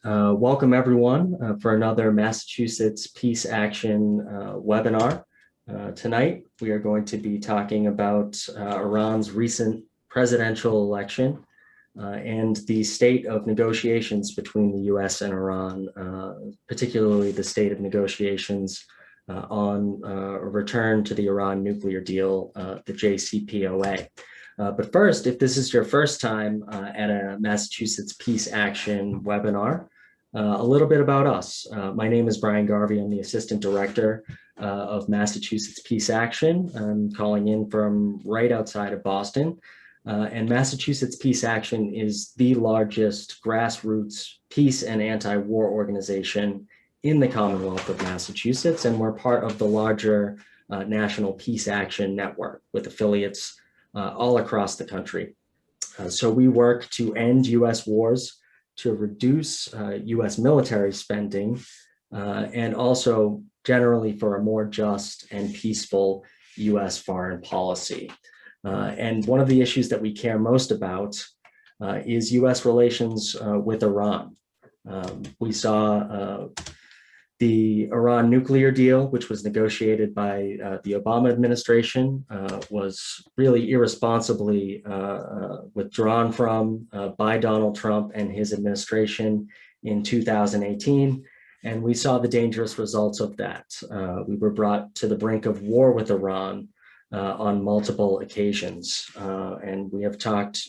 Welcome everyone for another Massachusetts Peace Action webinar. Tonight, we are going to be talking about Iran's recent presidential election and the state of negotiations between the US and Iran, particularly the state of negotiations on a return to the Iran nuclear deal, the JCPOA. But first, if this is your first time at a Massachusetts Peace Action webinar, a little bit about us. My name is Brian Garvey. I'm the Assistant Director of Massachusetts Peace Action. I'm calling in from right outside of Boston. And Massachusetts Peace Action is the largest grassroots peace and anti-war organization in the Commonwealth of Massachusetts. And we're part of the larger National Peace Action Network with affiliates all across the country. So we work to end US wars, to reduce US military spending, and also generally for a more just and peaceful US foreign policy. And one of the issues that we care most about is US relations with Iran. We saw the Iran nuclear deal, which was negotiated by the Obama administration, was really irresponsibly withdrawn from by Donald Trump and his administration in 2018. And we saw the dangerous results of that. We were brought to the brink of war with Iran on multiple occasions. And we have talked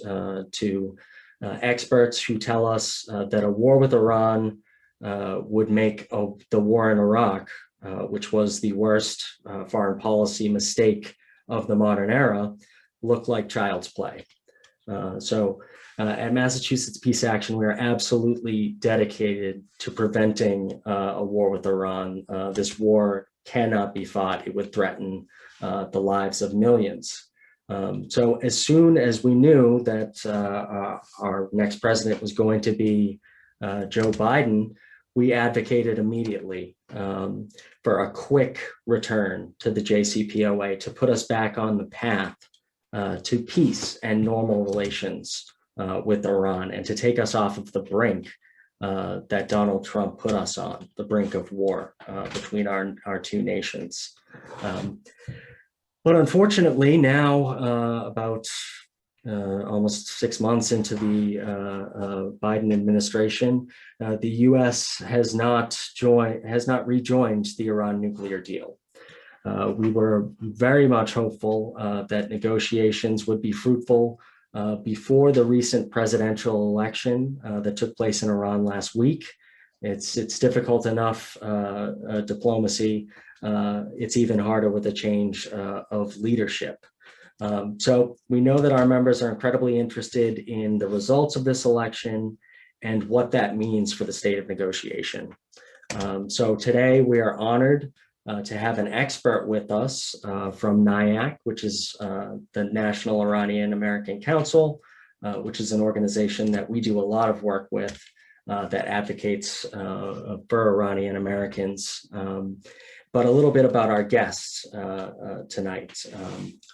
to experts who tell us that a war with Iran would make the war in Iraq, which was the worst foreign policy mistake of the modern era, look like child's play. So at Massachusetts Peace Action, we are absolutely dedicated to preventing a war with Iran. This war cannot be fought. It would threaten the lives of millions. So as soon as we knew that our next president was going to be Joe Biden, we advocated immediately for a quick return to the JCPOA to put us back on the path to peace and normal relations with Iran, and to take us off of the brink that Donald Trump put us on, the brink of war between our two nations. But unfortunately now, about almost 6 months into the Biden administration, the U.S. has not rejoined the Iran nuclear deal. We were very much hopeful that negotiations would be fruitful before the recent presidential election that took place in Iran last week. It's difficult enough diplomacy. It's even harder with a change of leadership. So we know that our members are incredibly interested in the results of this election and what that means for the state of negotiation. So today we are honored to have an expert with us from NIAC, which is the National Iranian American Council, which is an organization that we do a lot of work with that advocates for Iranian Americans. But a little bit about our guests tonight.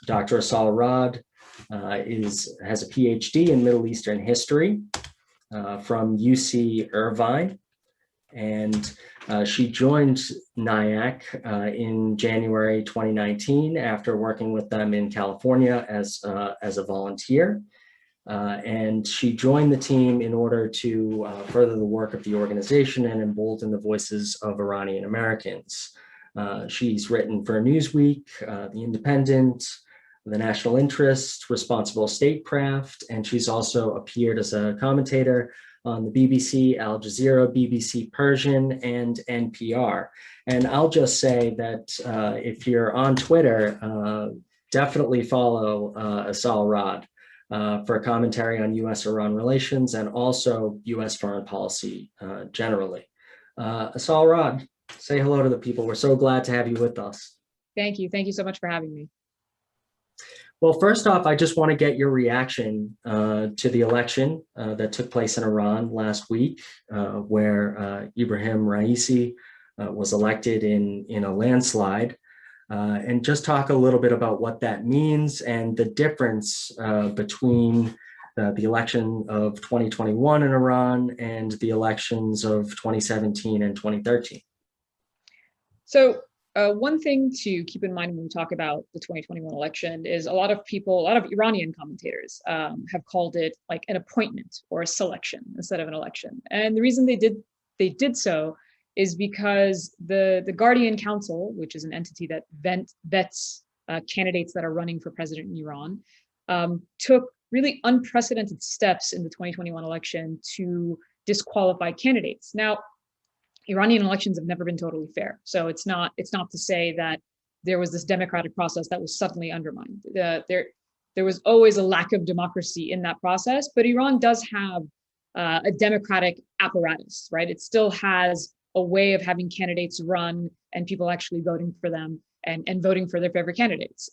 Dr. Assal Rad has a PhD in Middle Eastern history from UC Irvine, and she joined NIAC in January 2019 after working with them in California as a volunteer. And she joined the team in order to further the work of the organization and embolden the voices of Iranian Americans. She's written for Newsweek, The Independent, The National Interest, Responsible Statecraft, and she's also appeared as a commentator on the BBC, Al Jazeera, BBC Persian, and NPR. And I'll just say that if you're on Twitter, definitely follow Assal Rad for a commentary on US-Iran relations and also US foreign policy generally. Assal Rad, say hello to the people. We're so glad to have you with us. Thank you. Thank you so much for having me. Well, first off, I just want to get your reaction to the election that took place in Iran last week, where Ibrahim Raisi was elected in a landslide, and just talk a little bit about what that means and the difference between the election of 2021 in Iran and the elections of 2017 and 2013. So one thing to keep in mind when we talk about the 2021 election is a lot of Iranian commentators have called it like an appointment or a selection instead of an election. And the reason they did so is because the Guardian Council, which is an entity that vets candidates that are running for president in Iran, took really unprecedented steps in the 2021 election to disqualify candidates. Now, Iranian elections have never been totally fair. So it's not to say that there was this democratic process that was suddenly undermined. There was always a lack of democracy in that process, but Iran does have a democratic apparatus, right? It still has a way of having candidates run and people actually voting for them and voting for their favorite candidates.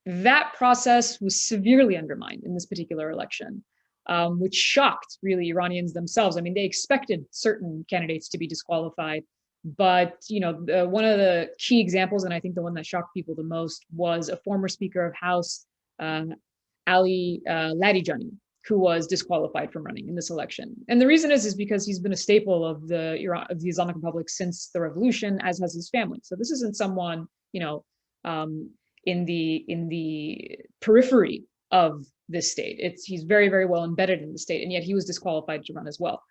That process was severely undermined in this particular election, which shocked really Iranians themselves. I mean, they expected certain candidates to be disqualified, but one of the key examples, and I think the one that shocked people the most, was a former Speaker of House, Ali Larijani, who was disqualified from running in this election. And the reason is because he's been a staple of the Islamic Republic since the revolution, as has his family. So this isn't someone, in the periphery of this state. He's very, very well embedded in the state, and yet he was disqualified to run as well.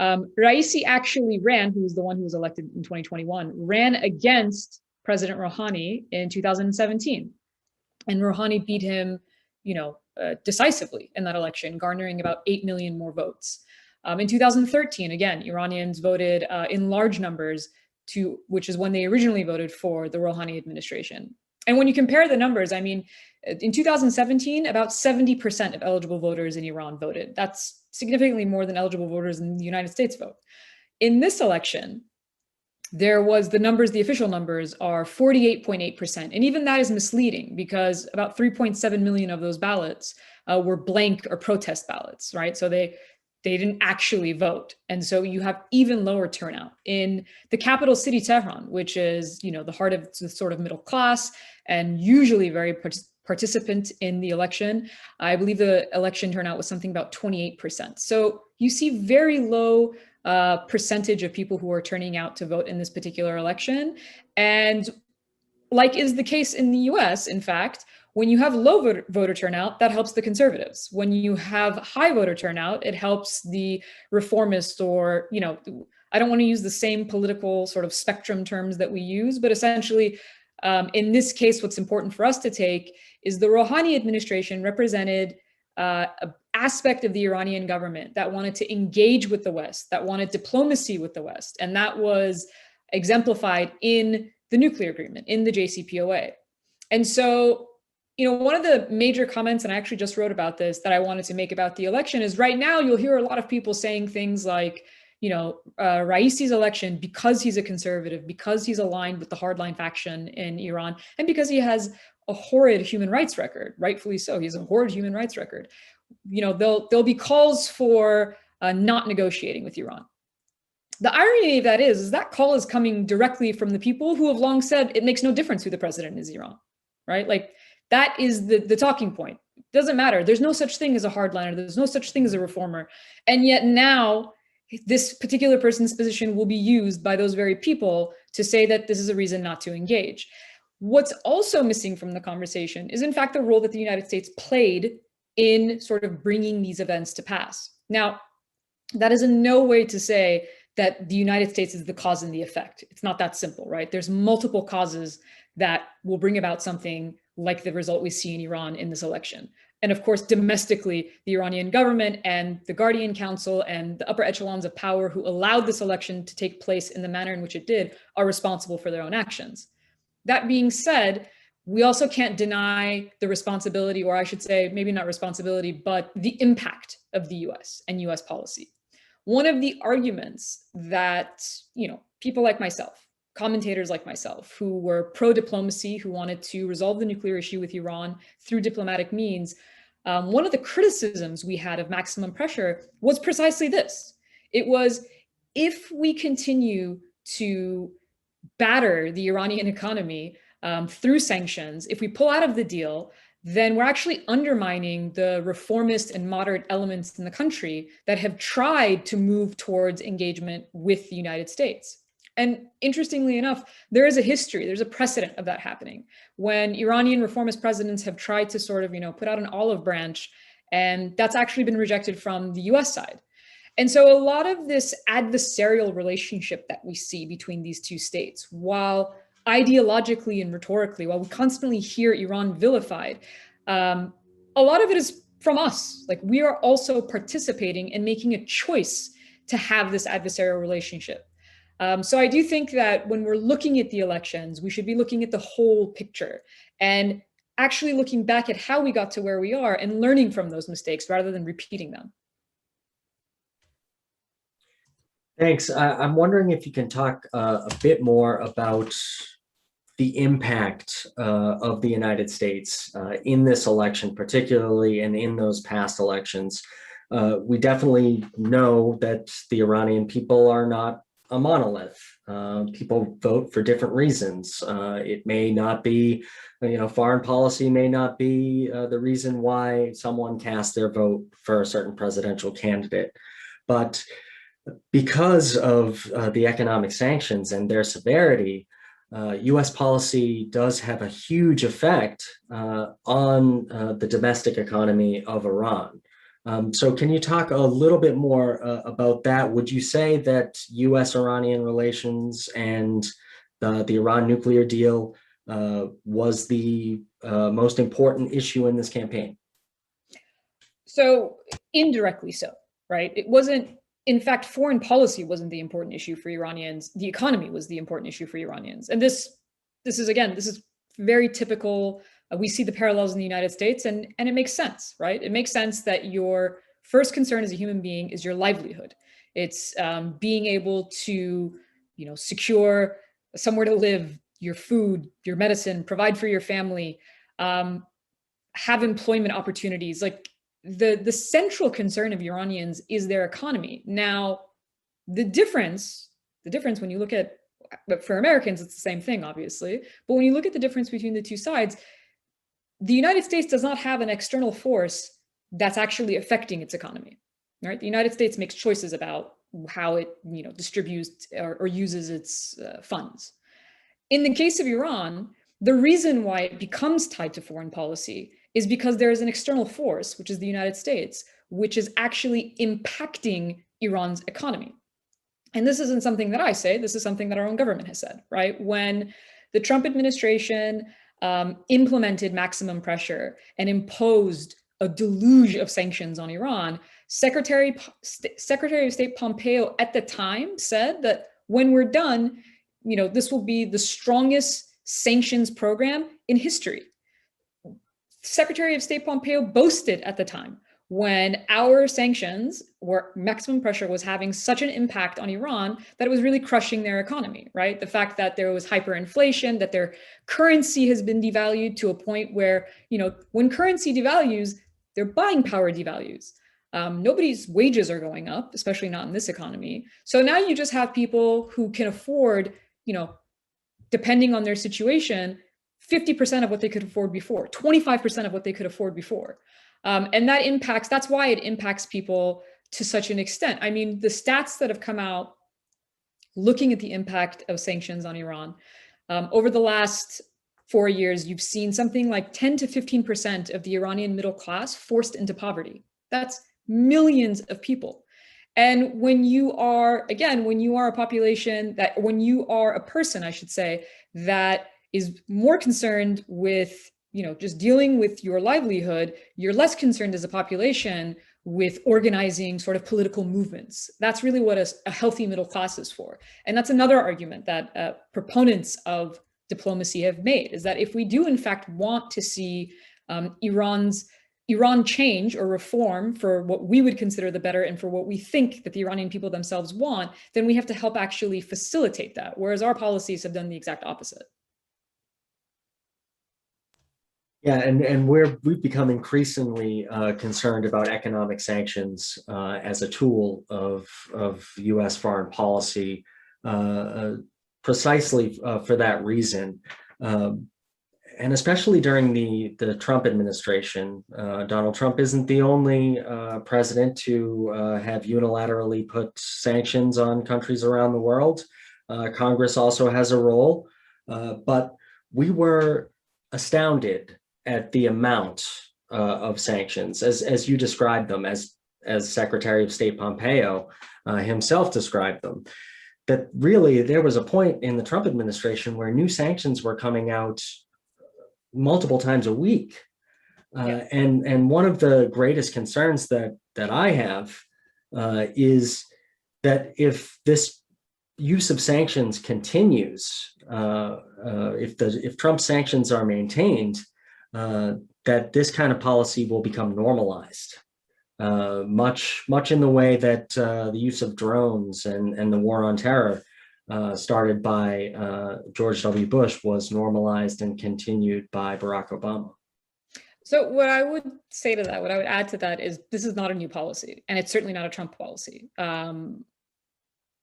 Raisi actually ran, who was the one who was elected in 2021, ran against President Rouhani in 2017. And Rouhani beat him, decisively in that election, garnering about 8 million more votes. In 2013, again, Iranians voted in large numbers which is when they originally voted for the Rouhani administration. And when you compare the numbers, I mean, in 2017, about 70% of eligible voters in Iran voted. That's significantly more than eligible voters in the United States vote. In this election, the official numbers are 48.8%. And even that is misleading because about 3.7 million of those ballots were blank or protest ballots, right? So they didn't actually vote. And so you have even lower turnout. In the capital city, Tehran, which is, the heart of the sort of middle class and usually very participant in the election, I believe the election turnout was something about 28%. So you see very low percentage of people who are turning out to vote in this particular election. And like is the case in the US, in fact, when you have low voter turnout, that helps the conservatives. When you have high voter turnout, it helps the reformists or, I don't want to use the same political sort of spectrum terms that we use, but essentially, in this case, what's important for us to take is the Rouhani administration represented an aspect of the Iranian government that wanted to engage with the West, that wanted diplomacy with the West. And that was exemplified in the nuclear agreement, in the JCPOA. And so, one of the major comments, and I actually just wrote about this, that I wanted to make about the election is right now you'll hear a lot of people saying things like, Raisi's election, because he's a conservative, because he's aligned with the hardline faction in Iran, and because he has a horrid human rights record, rightfully so. He has a horrid human rights record. There'll be calls for not negotiating with Iran. The irony of that is that call is coming directly from the people who have long said it makes no difference who the president is Iran, right? Like that is the talking point. It doesn't matter. There's no such thing as a hardliner. There's no such thing as a reformer. And yet now this particular person's position will be used by those very people to say that this is a reason not to engage. What's also missing from the conversation is in fact the role that the United States played in sort of bringing these events to pass. Now, that is in no way to say that the United States is the cause and the effect. It's not that simple, right? There's multiple causes that will bring about something like the result we see in Iran in this election. And of course, domestically, the Iranian government and the Guardian Council and the upper echelons of power who allowed this election to take place in the manner in which it did are responsible for their own actions. That being said, we also can't deny the responsibility, or I should say, maybe not responsibility, but the impact of the US and US policy. One of the arguments that, people like myself, commentators like myself, who were pro-diplomacy, who wanted to resolve the nuclear issue with Iran through diplomatic means, one of the criticisms we had of maximum pressure was precisely this. It was, if we continue to batter the Iranian economy through sanctions, if we pull out of the deal, then we're actually undermining the reformist and moderate elements in the country that have tried to move towards engagement with the United States. And interestingly enough, there is a history, there's a precedent of that happening. When Iranian reformist presidents have tried to sort of, put out an olive branch, and that's actually been rejected from the US side. And so a lot of this adversarial relationship that we see between these two states, while ideologically and rhetorically, while we constantly hear Iran vilified, a lot of it is from us. Like, we are also participating and making a choice to have this adversarial relationship. So I do think that when we're looking at the elections, we should be looking at the whole picture and actually looking back at how we got to where we are and learning from those mistakes rather than repeating them. Thanks. I'm wondering if you can talk a bit more about the impact of the United States in this election, particularly, and in those past elections. We definitely know that the Iranian people are not a monolith. People vote for different reasons. It may not be, foreign policy may not be the reason why someone cast their vote for a certain presidential candidate. But because of the economic sanctions and their severity, US policy does have a huge effect on the domestic economy of Iran. So can you talk a little bit more about that? Would you say that US-Iranian relations and the Iran nuclear deal was the most important issue in this campaign? So indirectly so, right? It wasn't, in fact, foreign policy wasn't the important issue for Iranians. The economy was the important issue for Iranians. And this is very typical. We see the parallels in the United States, and it makes sense, right? It makes sense that your first concern as a human being is your livelihood. It's being able to, secure somewhere to live, your food, your medicine, provide for your family, have employment opportunities. Like, the central concern of Iranians is their economy. Now, the difference when you look at, but for Americans, it's the same thing, obviously. But when you look at the difference between the two sides, the United States does not have an external force that's actually affecting its economy, right? The United States makes choices about how it, distributes or uses its funds. In the case of Iran, the reason why it becomes tied to foreign policy is because there is an external force, which is the United States, which is actually impacting Iran's economy. And this isn't something that I say, this is something that our own government has said, right? When the Trump administration implemented maximum pressure and imposed a deluge of sanctions on Iran, Secretary of State Pompeo at the time said that when we're done, this will be the strongest sanctions program in history. Secretary of State Pompeo boasted at the time, when our sanctions were maximum pressure was having such an impact on Iran that it was really crushing their economy, right? The fact that there was hyperinflation, that their currency has been devalued to a point where, when currency devalues, their buying power devalues. Nobody's wages are going up, especially not in this economy. So now you just have people who can afford, depending on their situation, 50% of what they could afford before, 25% of what they could afford before. And that's why it impacts people to such an extent. I mean, the stats that have come out looking at the impact of sanctions on Iran, over the last 4 years, you've seen something like 10 to 15% of the Iranian middle class forced into poverty. That's millions of people. And when you are a population when you are a person, I should say, that is more concerned with, just dealing with your livelihood, you're less concerned as a population with organizing sort of political movements. That's really what a healthy middle class is for. And that's another argument that proponents of diplomacy have made, is that if we do in fact want to see Iran change or reform for what we would consider the better and for what we think that the Iranian people themselves want, then we have to help actually facilitate that, whereas our policies have done the exact opposite. Yeah, and we've become increasingly concerned about economic sanctions as a tool of U.S. foreign policy, precisely for that reason. and especially during the Trump administration. Donald Trump isn't the only president to have unilaterally put sanctions on countries around the world. Congress also has a role, but we were astounded at the amount of sanctions, as you described them, as Secretary of State Pompeo himself described them. That really there was a point in the Trump administration where new sanctions were coming out multiple times a week. And one of the greatest concerns that I have is that if this use of sanctions continues, if Trump sanctions are maintained, that this kind of policy will become normalized. Much in the way that the use of drones and the war on terror started by George W. Bush was normalized and continued by Barack Obama. So what I would say to that, what I would add to that is this is not a new policy, and it's certainly not a Trump policy.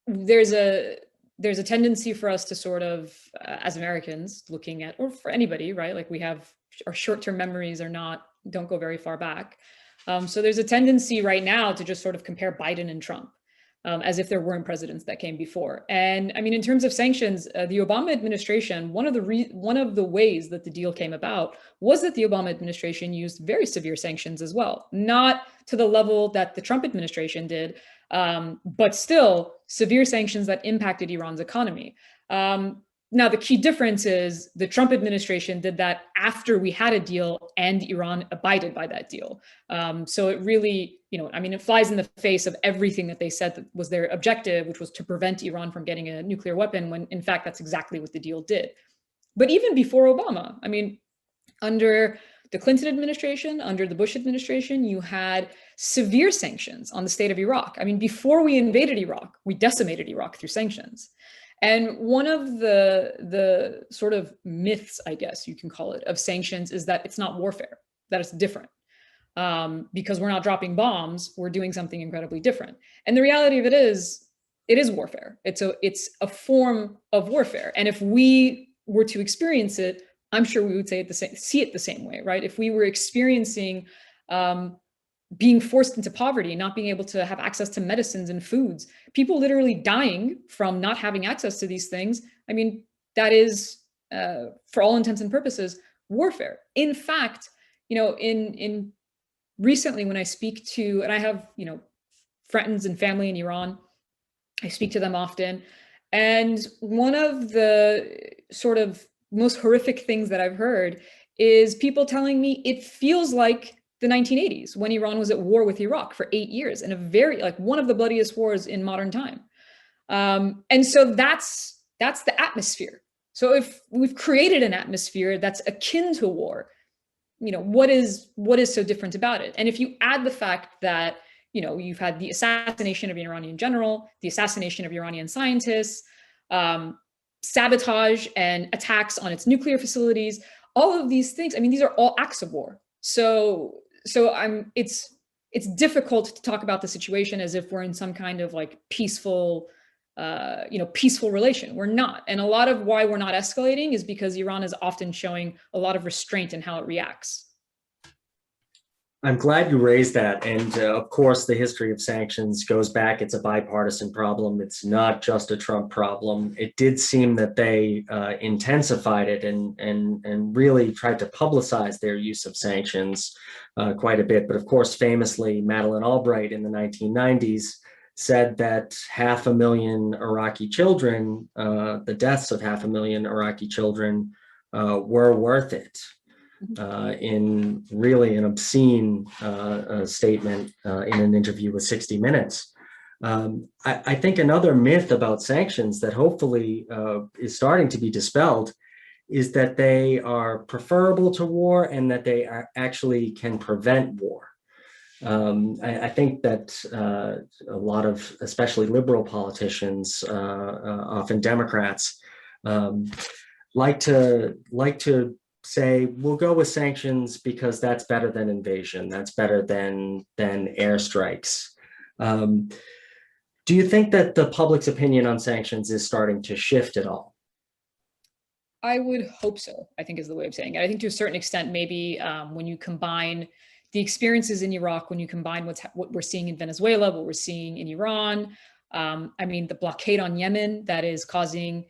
There's a tendency for us to sort of, as Americans, looking at, or for anybody, right? Like we have our short-term memories don't go very far back. So there's a tendency right now to just sort of compare Biden and Trump as if there weren't presidents that came before. And I mean, in terms of sanctions, the Obama administration, one of the ways that the deal came about was that the Obama administration used very severe sanctions as well, not to the level that the Trump administration did, but still severe sanctions that impacted Iran's economy. Now, the key difference is the Trump administration did that after we had a deal and Iran abided by that deal. So it really, it flies in the face of everything that they said that was their objective, which was to prevent Iran from getting a nuclear weapon, when in fact, that's exactly what the deal did. But even before Obama, under the Clinton administration, under the Bush administration, you had severe sanctions on the state of Iraq. Before we invaded Iraq, we decimated Iraq through sanctions. And one of the sort of myths, I guess you can call it, of sanctions is that it's not warfare, that it's different. Because we're not dropping bombs, we're doing something incredibly different. And the reality of it is warfare. It's a form of warfare. And if we were to experience it, I'm sure we would see it the same way, right? If we were experiencing being forced into poverty, not being able to have access to medicines and foods, people literally dying from not having access to these things, that is, for all intents and purposes, warfare. In fact, in recently when I speak to, and I have, friends and family in Iran, I speak to them often. And one of the sort of most horrific things that I've heard is people telling me it feels like the 1980s when Iran was at war with Iraq for 8 years, and one of the bloodiest wars in modern time. And so that's the atmosphere. So if we've created an atmosphere that's akin to war, what is so different about it? And if you add the fact that, you've had the assassination of an Iranian general, the assassination of Iranian scientists, sabotage and attacks on its nuclear facilities, all of these things, these are all acts of war. So it's difficult to talk about the situation as if we're in some kind of peaceful relation. We're not. And a lot of why we're not escalating is because Iran is often showing a lot of restraint in how it reacts. I'm glad you raised that. And of course, the history of sanctions goes back. It's a bipartisan problem. It's not just a Trump problem. It did seem that they intensified it and really tried to publicize their use of sanctions quite a bit. But of course, famously, Madeleine Albright in the 1990s said that 500,000 Iraqi children, the deaths of 500,000 Iraqi children were worth it. In really an obscene statement in an interview with 60 Minutes. I think another myth about sanctions that hopefully is starting to be dispelled is that they are preferable to war and that they actually can prevent war. I think that a lot of, especially liberal politicians, often Democrats, like to say, we'll go with sanctions because that's better than invasion. That's better than airstrikes. Do you think that the public's opinion on sanctions is starting to shift at all? I would hope so, I think is the way of saying it. I think to a certain extent, maybe when you combine the experiences in Iraq, when you combine what we're seeing in Venezuela, what we're seeing in Iran, I mean, the blockade on Yemen that is causing,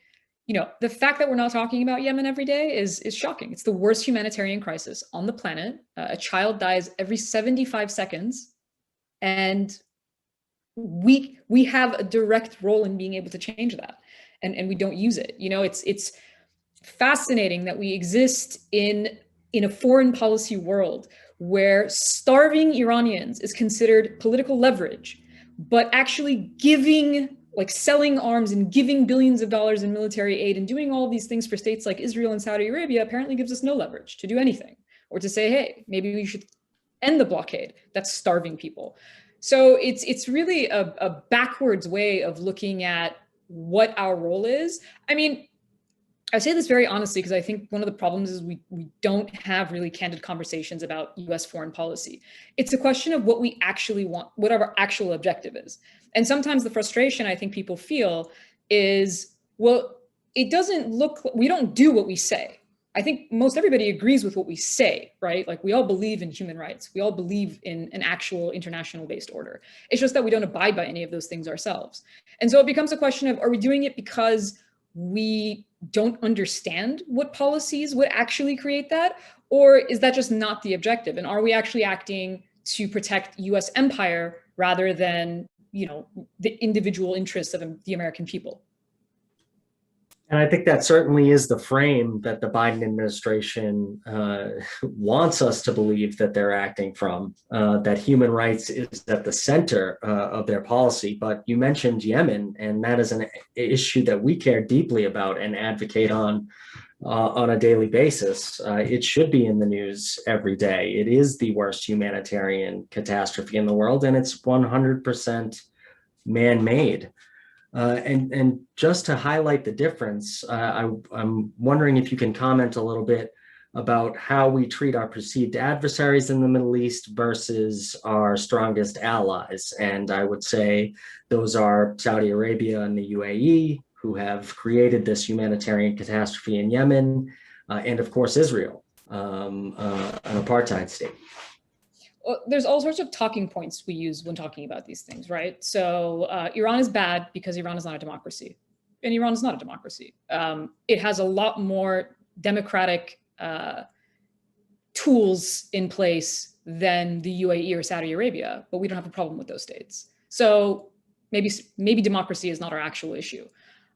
the fact that we're not talking about Yemen every day is shocking. It's the worst humanitarian crisis on the planet. A child dies every 75 seconds. And we have a direct role in being able to change that. And we don't use it. It's fascinating that we exist in a foreign policy world where starving Iranians is considered political leverage, but actually selling arms and giving billions of dollars in military aid and doing all these things for states like Israel and Saudi Arabia apparently gives us no leverage to do anything, or to say, hey, maybe we should end the blockade that's starving people. So it's really a backwards way of looking at what our role is. I mean, I say this very honestly because I think one of the problems is we don't have really candid conversations about US foreign policy. It's a question of what we actually want, what our actual objective is. And sometimes the frustration I think people feel is, well, we don't do what we say. I think most everybody agrees with what we say, right? Like we all believe in human rights. We all believe in an actual international based order. It's just that we don't abide by any of those things ourselves. And so it becomes a question of, are we doing it because we don't understand what policies would actually create that? Or is that just not the objective? And are we actually acting to protect US empire rather than, the individual interests of the American people? And I think that certainly is the frame that the Biden administration wants us to believe that they're acting from, that human rights is at the center of their policy. But you mentioned Yemen, and that is an issue that we care deeply about and advocate on a daily basis. It should be in the news every day. It is the worst humanitarian catastrophe in the world, and it's 100% man-made. And just to highlight the difference, I'm wondering if you can comment a little bit about how we treat our perceived adversaries in the Middle East versus our strongest allies. And I would say those are Saudi Arabia and the UAE, who have created this humanitarian catastrophe in Yemen, and of course, Israel, an apartheid state. Well, there's all sorts of talking points we use when talking about these things, right? So Iran is bad because Iran is not a democracy, and Iran is not a democracy. It has a lot more democratic tools in place than the UAE or Saudi Arabia, but we don't have a problem with those states. So maybe democracy is not our actual issue.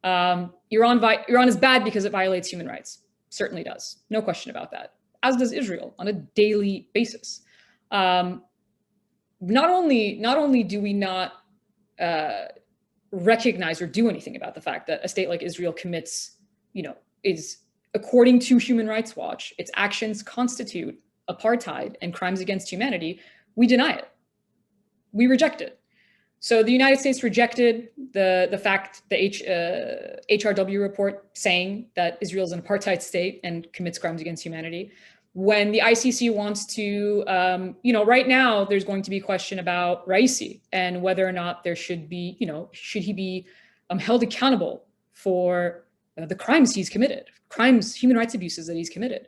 Iran is bad because it violates human rights. Certainly does, no question about that. As does Israel on a daily basis. Not only do we not recognize or do anything about the fact that a state like Israel commits, is, according to Human Rights Watch, its actions constitute apartheid and crimes against humanity, we deny it. We reject it. So the United States rejected the fact, the HRW report saying that Israel is an apartheid state and commits crimes against humanity. When the ICC wants to, right now there's going to be a question about Raisi and whether or not there should be, should he be held accountable for the crimes he's committed, human rights abuses that he's committed.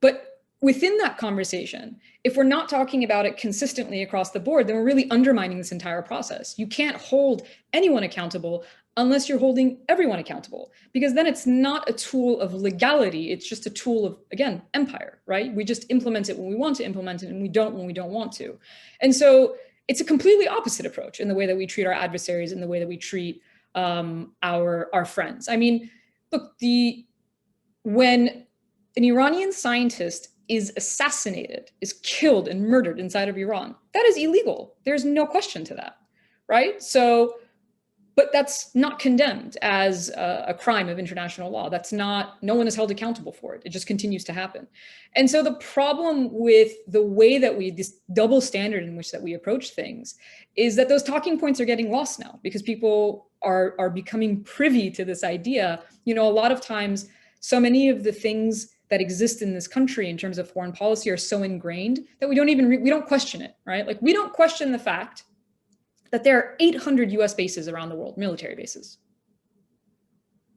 But within that conversation, if we're not talking about it consistently across the board, then we're really undermining this entire process. You can't hold anyone accountable unless you're holding everyone accountable, because then it's not a tool of legality. It's just a tool of, again, empire, right? We just implement it when we want to implement it and we don't when we don't want to. And so it's a completely opposite approach in the way that we treat our adversaries, in the way that we treat our friends. I mean, look, when an Iranian scientist is assassinated, is killed and murdered inside of Iran, that is illegal. There's no question to that, right? So, but that's not condemned as a crime of international law. That's not, no one is held accountable for it. It just continues to happen. And so the problem with the way that this double standard in which that we approach things is that those talking points are getting lost now because people are becoming privy to this idea. A lot of times, so many of the things that exist in this country in terms of foreign policy are so ingrained that we don't question it, right? Like we don't question the fact that there are 800 US bases around the world, military bases.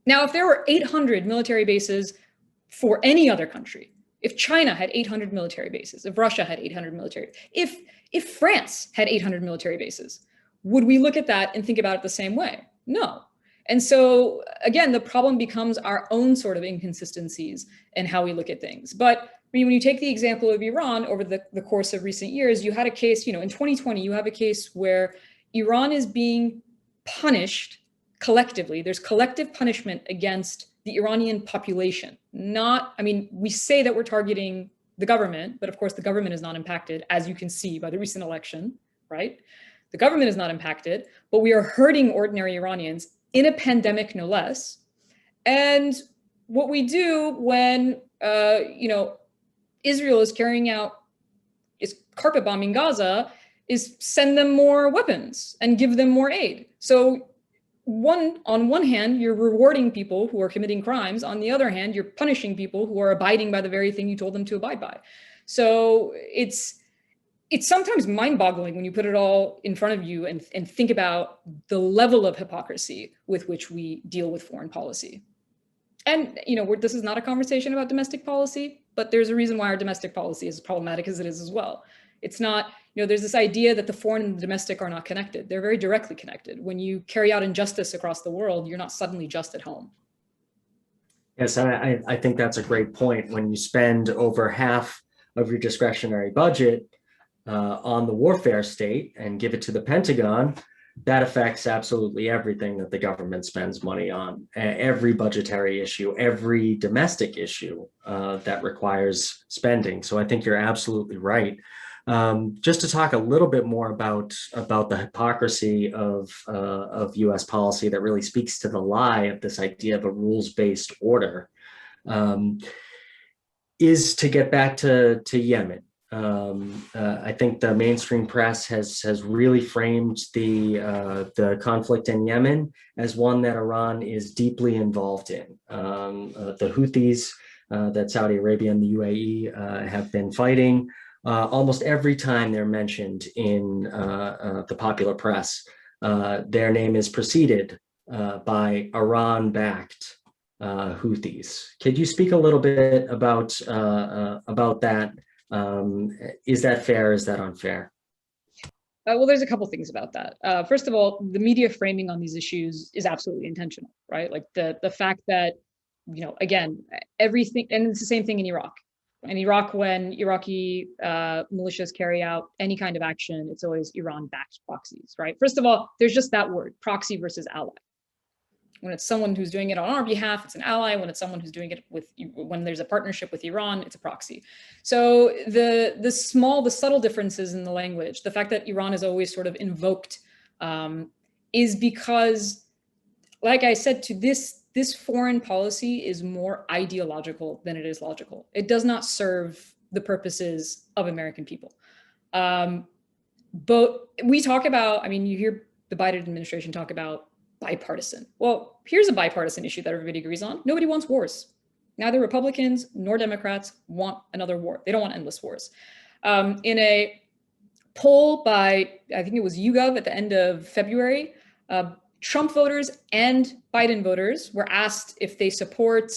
Now, if there were 800 military bases for any other country, if China had 800 military bases, if Russia had 800 military, if France had 800 military bases, would we look at that and think about it the same way? No. And so again, the problem becomes our own sort of inconsistencies in how we look at things. But I mean, when you take the example of Iran over the course of recent years, you had a case, in 2020, you have a case where Iran is being punished collectively. There's collective punishment against the Iranian population. We say that we're targeting the government, but of course the government is not impacted, as you can see by the recent election, right? The government is not impacted, but we are hurting ordinary Iranians in a pandemic, no less. And what we do when, Israel is carrying out is carpet bombing Gaza is send them more weapons and give them more aid. So on one hand, you're rewarding people who are committing crimes. On the other hand, you're punishing people who are abiding by the very thing you told them to abide by. So it's sometimes mind-boggling when you put it all in front of you and think about the level of hypocrisy with which we deal with foreign policy. And this is not a conversation about domestic policy, but there's a reason why our domestic policy is problematic as it is as well. It's not, there's this idea that the foreign and the domestic are not connected. They're very directly connected. When you carry out injustice across the world, you're not suddenly just at home. Yes, and I think that's a great point. When you spend over half of your discretionary budget on the warfare state and give it to the Pentagon, that affects absolutely everything that the government spends money on. Every budgetary issue, every domestic issue that requires spending. So I think you're absolutely right. Just to talk a little bit more about the hypocrisy of U.S. policy that really speaks to the lie of this idea of a rules-based order, is to get back to Yemen. I think the mainstream press has really framed the conflict in Yemen as one that Iran is deeply involved in. The Houthis that Saudi Arabia and the UAE have been fighting, almost every time they're mentioned in the popular press, their name is preceded by Iran-backed Houthis. Could you speak a little bit about that? Is that fair? Is that unfair? Well, there's a couple things about that. First of all, the media framing on these issues is absolutely intentional, right? Like the fact that, again, everything, and it's the same thing in Iraq. In Iraq, when Iraqi militias carry out any kind of action, it's always Iran-backed proxies, right? First of all, there's just that word, proxy versus ally. When it's someone who's doing it on our behalf, it's an ally. When it's someone who's doing it when there's a partnership with Iran, it's a proxy. So the subtle differences in the language, the fact that Iran is always sort of invoked is because, like I said, to this foreign policy is more ideological than it is logical. It does not serve the purposes of American people. But we talk about, you hear the Biden administration talk about bipartisan. Well, here's a bipartisan issue that everybody agrees on. Nobody wants wars. Neither Republicans nor Democrats want another war. They don't want endless wars. In a poll by, I think it was YouGov at the end of February, Trump voters and Biden voters were asked if they support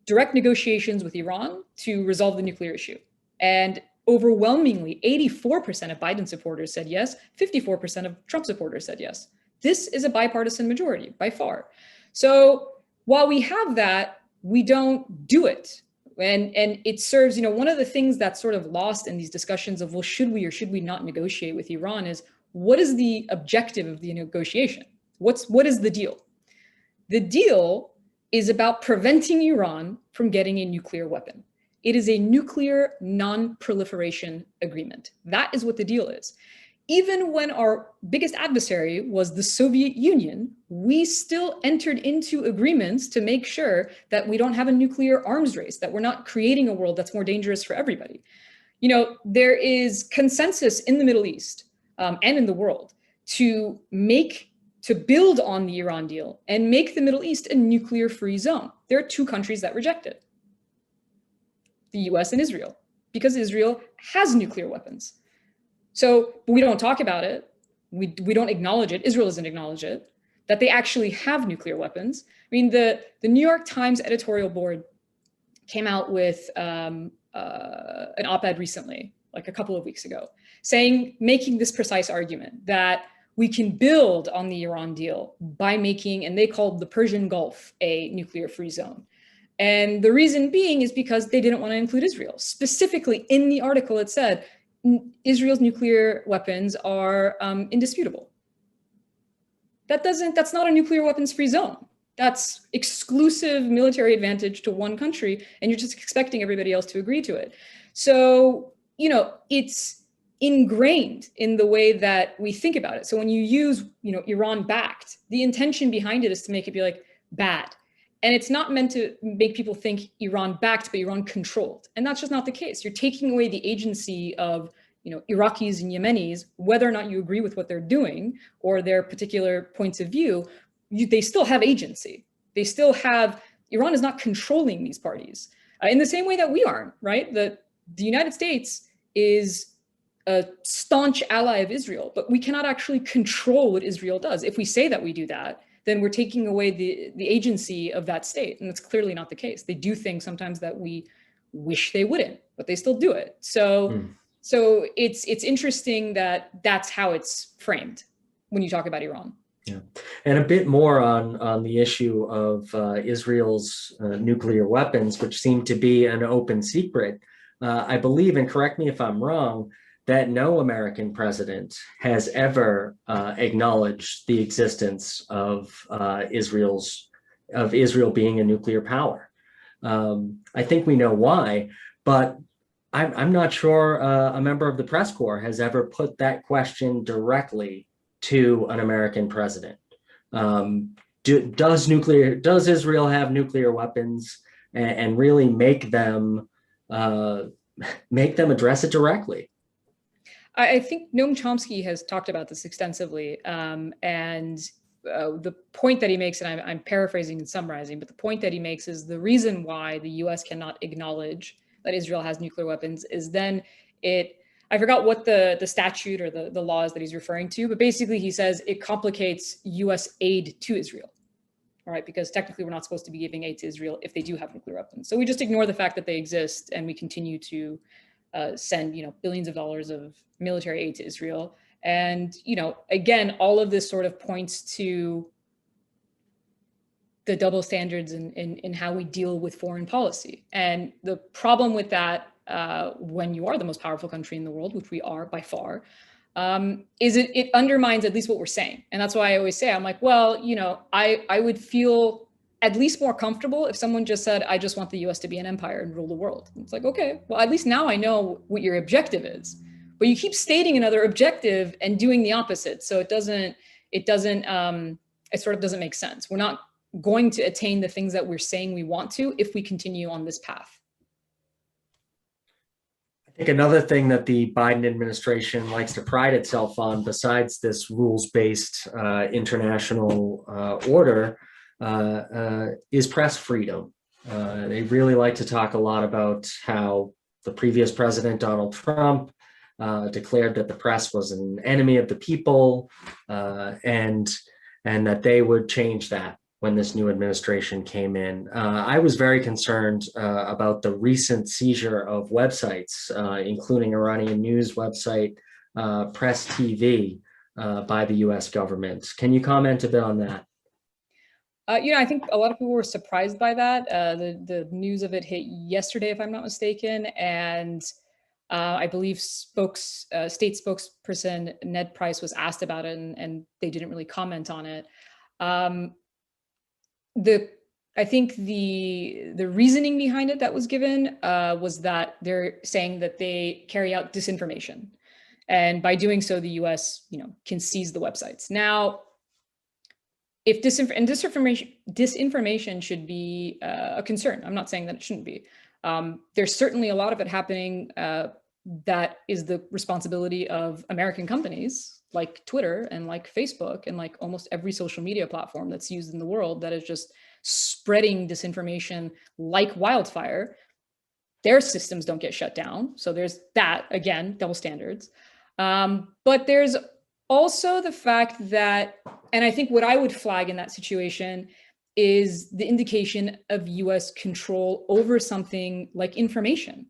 direct negotiations with Iran to resolve the nuclear issue. And overwhelmingly, 84% of Biden supporters said yes, 54% of Trump supporters said yes. This is a bipartisan majority by far. So while we have that, we don't do it. And it serves, one of the things that's sort of lost in these discussions of, well, should we or should we not negotiate with Iran is, what is the objective of the negotiation? What is the deal? The deal is about preventing Iran from getting a nuclear weapon. It is a nuclear non-proliferation agreement. That is what the deal is. Even when our biggest adversary was the Soviet Union, we still entered into agreements to make sure that we don't have a nuclear arms race, that we're not creating a world that's more dangerous for everybody. There is consensus in the Middle East and in the world to build on the Iran deal and make the Middle East a nuclear-free zone. There are two countries that reject it, the US and Israel, because Israel has nuclear weapons. So we don't talk about it. We don't acknowledge it. Israel doesn't acknowledge it. that they actually have nuclear weapons. I mean, the New York Times editorial board came out with an op-ed recently, like a couple of weeks ago, making this precise argument that we can build on the Iran deal by making, and they called the Persian Gulf a nuclear-free zone. And the reason being is because they didn't want to include Israel. Specifically in the article, it said Israel's nuclear weapons are indisputable. That's not a nuclear weapons-free zone. That's exclusive military advantage to one country, and you're just expecting everybody else to agree to it. So, it's ingrained in the way that we think about it. So when you use, Iran backed, the intention behind it is to make it be like bad. And it's not meant to make people think Iran backed, but Iran controlled. And that's just not the case. You're taking away the agency of, Iraqis and Yemenis, whether or not you agree with what they're doing or their particular points of view, they still have agency. Iran is not controlling these parties in the same way that we aren't, right? The United States is a staunch ally of Israel, but we cannot actually control what Israel does. If we say that we do that, then we're taking away the agency of that state. And that's clearly not the case. They do things sometimes that we wish they wouldn't, but they still do it. So it's interesting that that's how it's framed when you talk about Iran. Yeah, and a bit more on the issue of Israel's nuclear weapons, which seem to be an open secret. I believe, and correct me if I'm wrong, that no American president has ever acknowledged the existence of Israel being a nuclear power. I think we know why, but I'm not sure a member of the press corps has ever put that question directly to an American president. Does Israel have nuclear weapons, and really make them address it directly? I think Noam Chomsky has talked about this extensively, and the point that he makes, and I'm paraphrasing and summarizing, but the point that he makes is the reason why the U.S. cannot acknowledge that Israel has nuclear weapons is then I forgot what the statute or the law is that he's referring to, but basically he says it complicates U.S. aid to Israel, all right? Because technically we're not supposed to be giving aid to Israel if they do have nuclear weapons. So we just ignore the fact that they exist, and we continue to send, billions of dollars of military aid to Israel. And, again, all of this sort of points to the double standards in how we deal with foreign policy. And the problem with that, when you are the most powerful country in the world, which we are by far, is it undermines at least what we're saying. And that's why I always say, I'm like, well, I would feel at least more comfortable if someone just said, I just want the US to be an empire and rule the world. And it's like, okay, well, at least now I know what your objective is. But you keep stating another objective and doing the opposite. So it sort of doesn't make sense. We're not going to attain the things that we're saying we want to if we continue on this path. I think another thing that the Biden administration likes to pride itself on, besides this rules-based international order, is press freedom. They really like to talk a lot about how the previous president, Donald Trump, declared that the press was an enemy of the people, and that they would change that when this new administration came in. I was very concerned about the recent seizure of websites, including Iranian news website, Press TV, by the US government. Can you comment a bit on that? I think a lot of people were surprised by that. The news of it hit yesterday, if I'm not mistaken, and I believe state spokesperson Ned Price was asked about it, and they didn't really comment on it. I think the reasoning behind it that was given was that they're saying that they carry out disinformation, and by doing so, the U.S. can seize the websites. Now, if disinformation should be a concern, I'm not saying that it shouldn't be. There's certainly a lot of it happening that is the responsibility of American companies like Twitter and like Facebook and like almost every social media platform that's used in the world that is just spreading disinformation like wildfire. Their systems don't get shut down. So there's that, again, double standards. But there's Also, the fact that, and I think what I would flag in that situation is the indication of US control over something like information,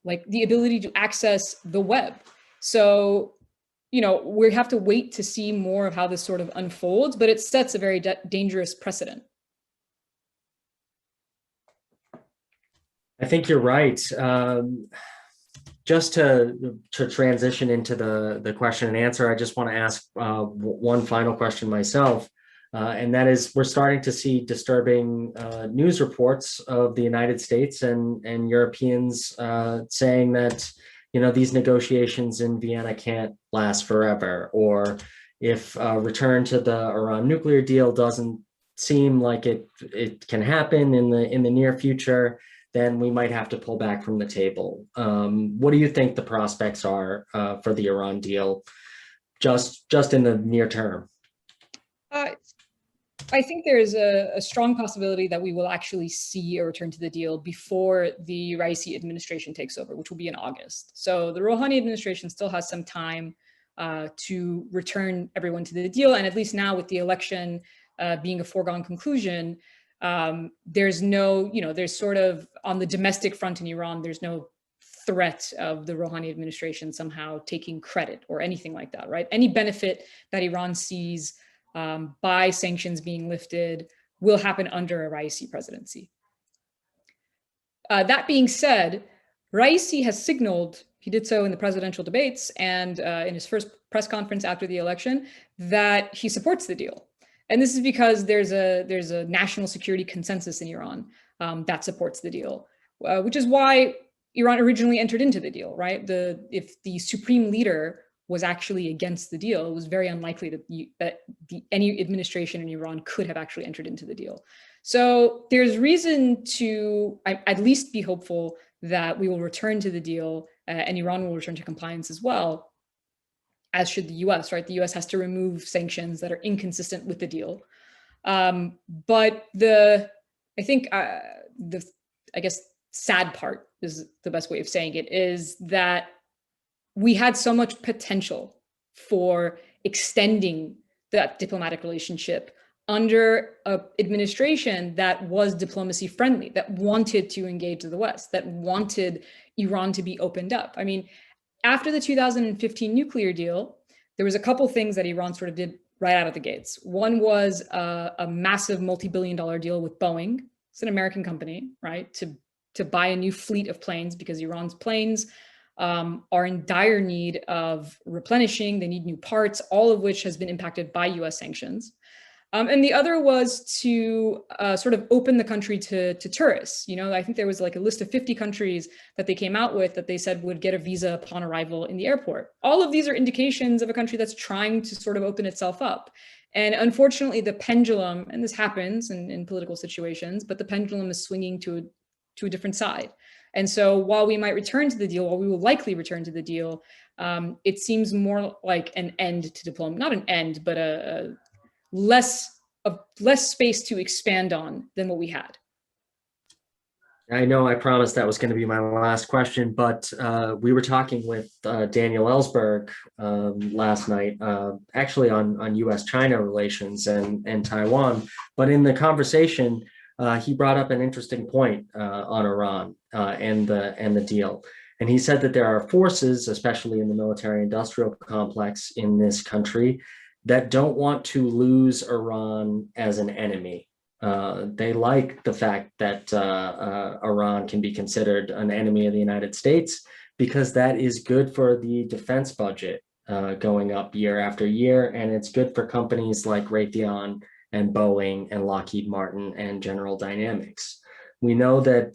like the ability to access the web. So, we have to wait to see more of how this sort of unfolds, but it sets a very dangerous precedent. I think you're right. Just to transition into the question and answer, I just want to ask one final question myself, and that is, we're starting to see disturbing news reports of the United States and Europeans saying that these negotiations in Vienna can't last forever, or if return to the Iran nuclear deal doesn't seem like it can happen in the near future, then we might have to pull back from the table. What do you think the prospects are for the Iran deal, just in the near term? I think there is a strong possibility that we will actually see a return to the deal before the Raisi administration takes over, which will be in August. So the Rouhani administration still has some time to return everyone to the deal. And at least now, with the election being a foregone conclusion, there's no, there's sort of, on the domestic front in Iran, there's no threat of the Rouhani administration somehow taking credit or anything like that, right? Any benefit that Iran sees by sanctions being lifted will happen under a Raisi presidency. That being said, Raisi has signaled, he did so in the presidential debates and in his first press conference after the election, that he supports the deal. And this is because there's a national security consensus in Iran that supports the deal, which is why Iran originally entered into the deal, right? If the supreme leader was actually against the deal, it was very unlikely that any administration in Iran could have actually entered into the deal. So there's reason to at least be hopeful that we will return to the deal and Iran will return to compliance as well, as should the US, right? The US has to remove sanctions that are inconsistent with the deal. But I think I guess sad part is the best way of saying it, is that we had so much potential for extending that diplomatic relationship under an administration that was diplomacy friendly, that wanted to engage the West, that wanted Iran to be opened up. I mean, after the 2015 nuclear deal, there was a couple things that Iran sort of did right out of the gates. One was a massive multi-billion-dollar deal with Boeing. It's an American company, right? To buy a new fleet of planes, because Iran's planes are in dire need of replenishing. They need new parts, all of which has been impacted by US sanctions. And the other was to sort of open the country to tourists. I think there was like a list of 50 countries that they came out with that they said would get a visa upon arrival in the airport. All of these are indications of a country that's trying to sort of open itself up. And unfortunately, the pendulum, and this happens in political situations, but the pendulum is swinging to a different side. And so while we might return to the deal, while we will likely return to the deal, it seems more like an end to diplomacy, not an end, but a less space to expand on than what we had. I know I promised that was going to be my last question, but we were talking with Daniel Ellsberg last night, actually on U.S.-China relations and Taiwan. But in the conversation, he brought up an interesting point on Iran and the deal. And he said that there are forces, especially in the military-industrial complex in this country, that don't want to lose Iran as an enemy. They like the fact that Iran can be considered an enemy of the United States, because that is good for the defense budget going up year after year. And it's good for companies like Raytheon and Boeing and Lockheed Martin and General Dynamics. We know that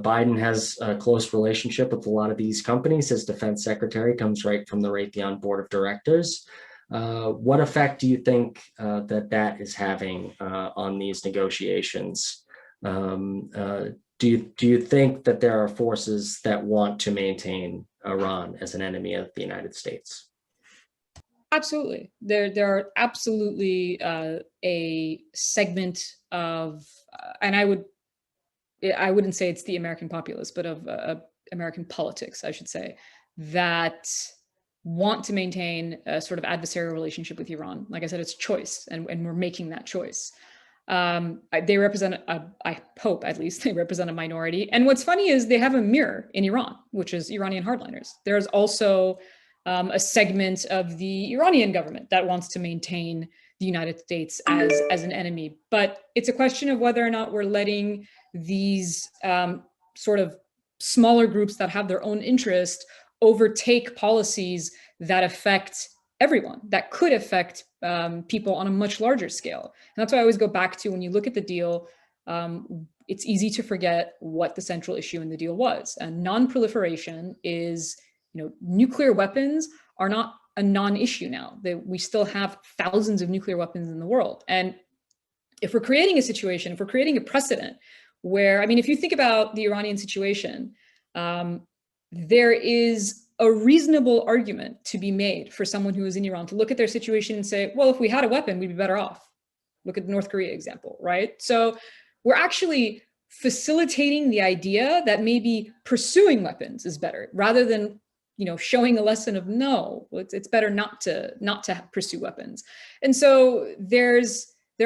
Biden has a close relationship with a lot of these companies. His defense secretary comes right from the Raytheon board of directors. What effect do you think that is having on these negotiations? Do you think that there are forces that want to maintain Iran as an enemy of the United States? Absolutely. There are absolutely a segment of, and I wouldn't say it's the American populace, but of American politics, I should say, that want to maintain a sort of adversarial relationship with Iran. Like I said, it's choice, and we're making that choice. They represent, I hope at least, they represent a minority. And what's funny is they have a mirror in Iran, which is Iranian hardliners. There's also a segment of the Iranian government that wants to maintain the United States as an enemy. But it's a question of whether or not we're letting these sort of smaller groups that have their own interest overtake policies that affect everyone, that could affect people on a much larger scale. And that's why I always go back to, when you look at the deal, it's easy to forget what the central issue in the deal was. And non-proliferation is, nuclear weapons are not a non-issue now. We still have thousands of nuclear weapons in the world. And if we're creating a situation, if we're creating a precedent where, if you think about the Iranian situation, there is a reasonable argument to be made for someone who is in Iran to look at their situation and say, well, if we had a weapon, we'd be better off. Look at the North Korea example, right? So we're actually facilitating the idea that maybe pursuing weapons is better, rather than showing a lesson of no, it's better not to pursue weapons. And so there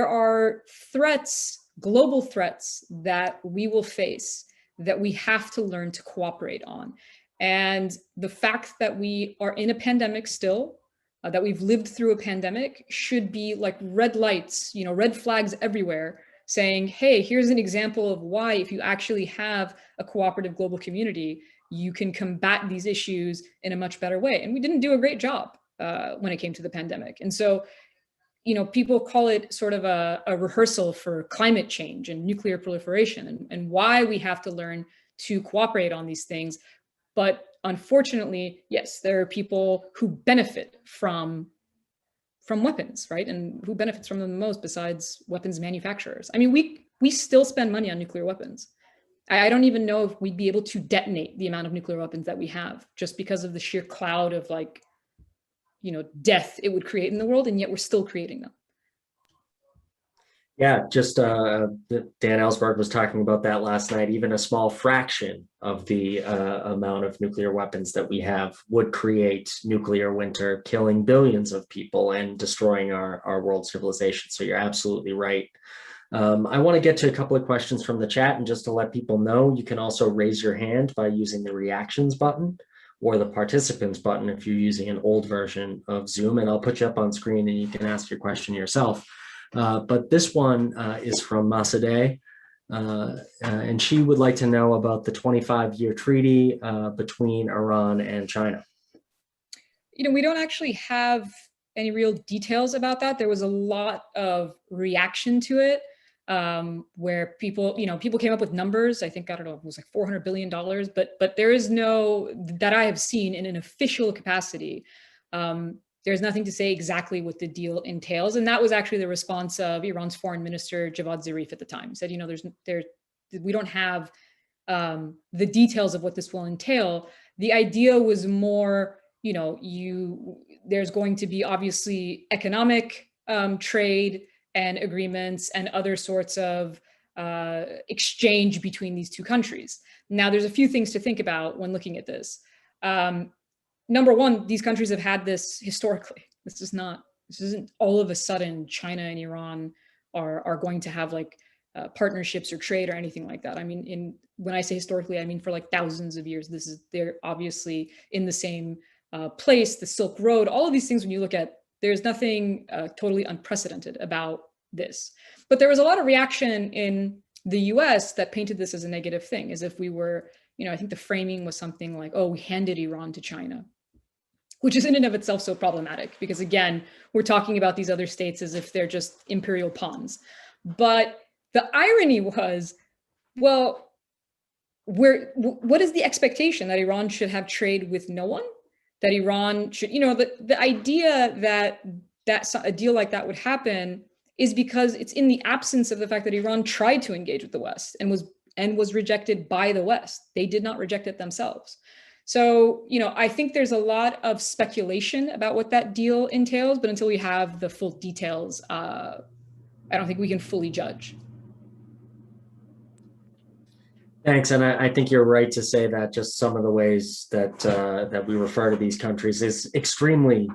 are threats, global threats, that we will face, that we have to learn to cooperate on. And the fact that we are in a pandemic still, that we've lived through a pandemic, should be like red lights, red flags everywhere, saying, hey, here's an example of why, if you actually have a cooperative global community, you can combat these issues in a much better way. And we didn't do a great job when it came to the pandemic. And so, people call it sort of a rehearsal for climate change and nuclear proliferation, and why we have to learn to cooperate on these things. But unfortunately, yes, there are people who benefit from weapons, right? And who benefits from them the most besides weapons manufacturers? We still spend money on nuclear weapons. I don't even know if we'd be able to detonate the amount of nuclear weapons that we have, just because of the sheer cloud of death it would create in the world, and yet we're still creating them. Yeah, just Dan Ellsberg was talking about that last night. Even a small fraction of the amount of nuclear weapons that we have would create nuclear winter, killing billions of people and destroying our world civilization. So you're absolutely right. I want to get to a couple of questions from the chat, and just to let people know, you can also raise your hand by using the reactions button or the participants button if you're using an old version of Zoom, and I'll put you up on screen and you can ask your question yourself. But this one is from Masadeh, and she would like to know about the 25-year treaty between Iran and China. We don't actually have any real details about that. There was a lot of reaction to it, where people came up with numbers. I think, I don't know, it was like $400 billion, but there is no, that I have seen in an official capacity, there's nothing to say exactly what the deal entails. And that was actually the response of Iran's foreign minister, Javad Zarif, at the time. He said, we don't have the details of what this will entail. The idea was more, there's going to be obviously economic trade and agreements and other sorts of exchange between these two countries. Now, there's a few things to think about when looking at this. Number one, these countries have had this historically. This isn't all of a sudden China and Iran are going to have partnerships or trade or anything like that. When I say historically, I mean for thousands of years. They're obviously in the same place, the Silk Road, all of these things. When you look at, there's nothing totally unprecedented about this. But there was a lot of reaction in the US that painted this as a negative thing, as if we were, I think the framing was something like, oh, we handed Iran to China, which is in and of itself so problematic, because again, we're talking about these other states as if they're just imperial pawns. But the irony was, well, what is the expectation? That Iran should have trade with no one? That Iran should, the idea that a deal like that would happen is because it's in the absence of the fact that Iran tried to engage with the West and was rejected by the West. They did not reject it themselves. So, I think there's a lot of speculation about what that deal entails, but until we have the full details, I don't think we can fully judge. Thanks, and I think you're right to say that just some of the ways that that we refer to these countries is extremely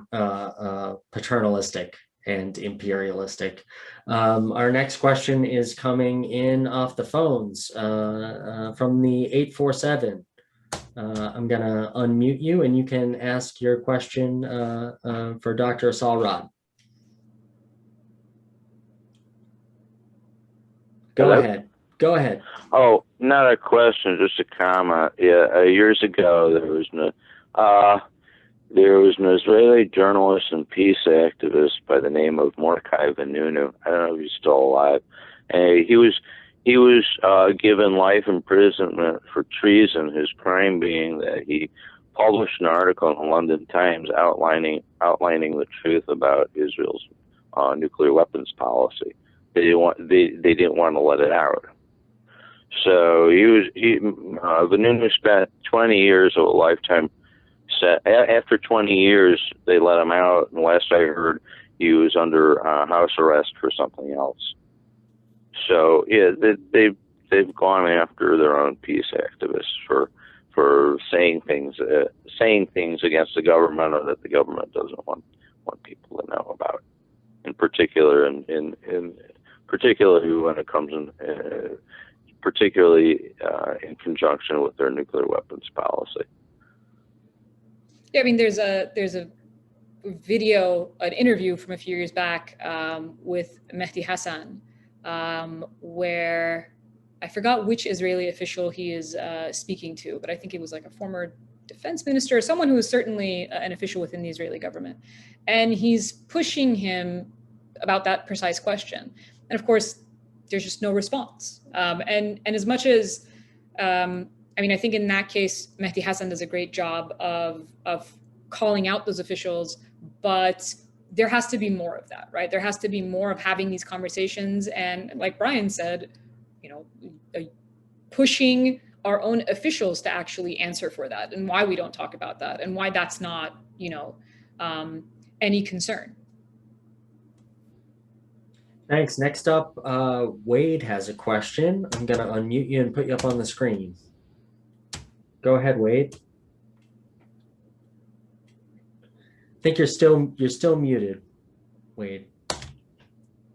paternalistic and imperialistic. Our next question is coming in off the phones from the 847. I'm gonna unmute you, and you can ask your question for Dr. Assal Rad. Go Hello? ahead. Go ahead. Oh, not a question, just a comment. Yeah, years ago there was an Israeli journalist and peace activist by the name of Mordechai Vanunu. I don't know if he's still alive. And he was given life imprisonment for treason. His crime being that he published an article in the London Times outlining the truth about Israel's nuclear weapons policy. They didn't want to let it out. So Vanunu spent 20 years of a lifetime set. After 20 years, they let him out, and last I heard, he was under house arrest for something else. So yeah, they've gone after their own peace activists for saying things against the government, or that the government doesn't want people to know about. In particular, particularly when it comes in. Particularly in conjunction with their nuclear weapons policy. Yeah, I mean, there's a video, an interview from a few years back with Mehdi Hassan, where I forgot which Israeli official he is speaking to, but I think it was like a former defense minister, someone who is certainly an official within the Israeli government. And he's pushing him about that precise question. And of course, there's just no response. And as much as, I mean, I think in that case, Mehdi Hassan does a great job of calling out those officials, but there has to be more of that, right? There has to be more of having these conversations. And like Brian said, you know, pushing our own officials to actually answer for that, and why we don't talk about that, and why that's not, you know, any concern. Thanks. Next up, Wade has a question. I'm going to unmute you and put you up on the screen. Go ahead, Wade. I think you're still muted, Wade.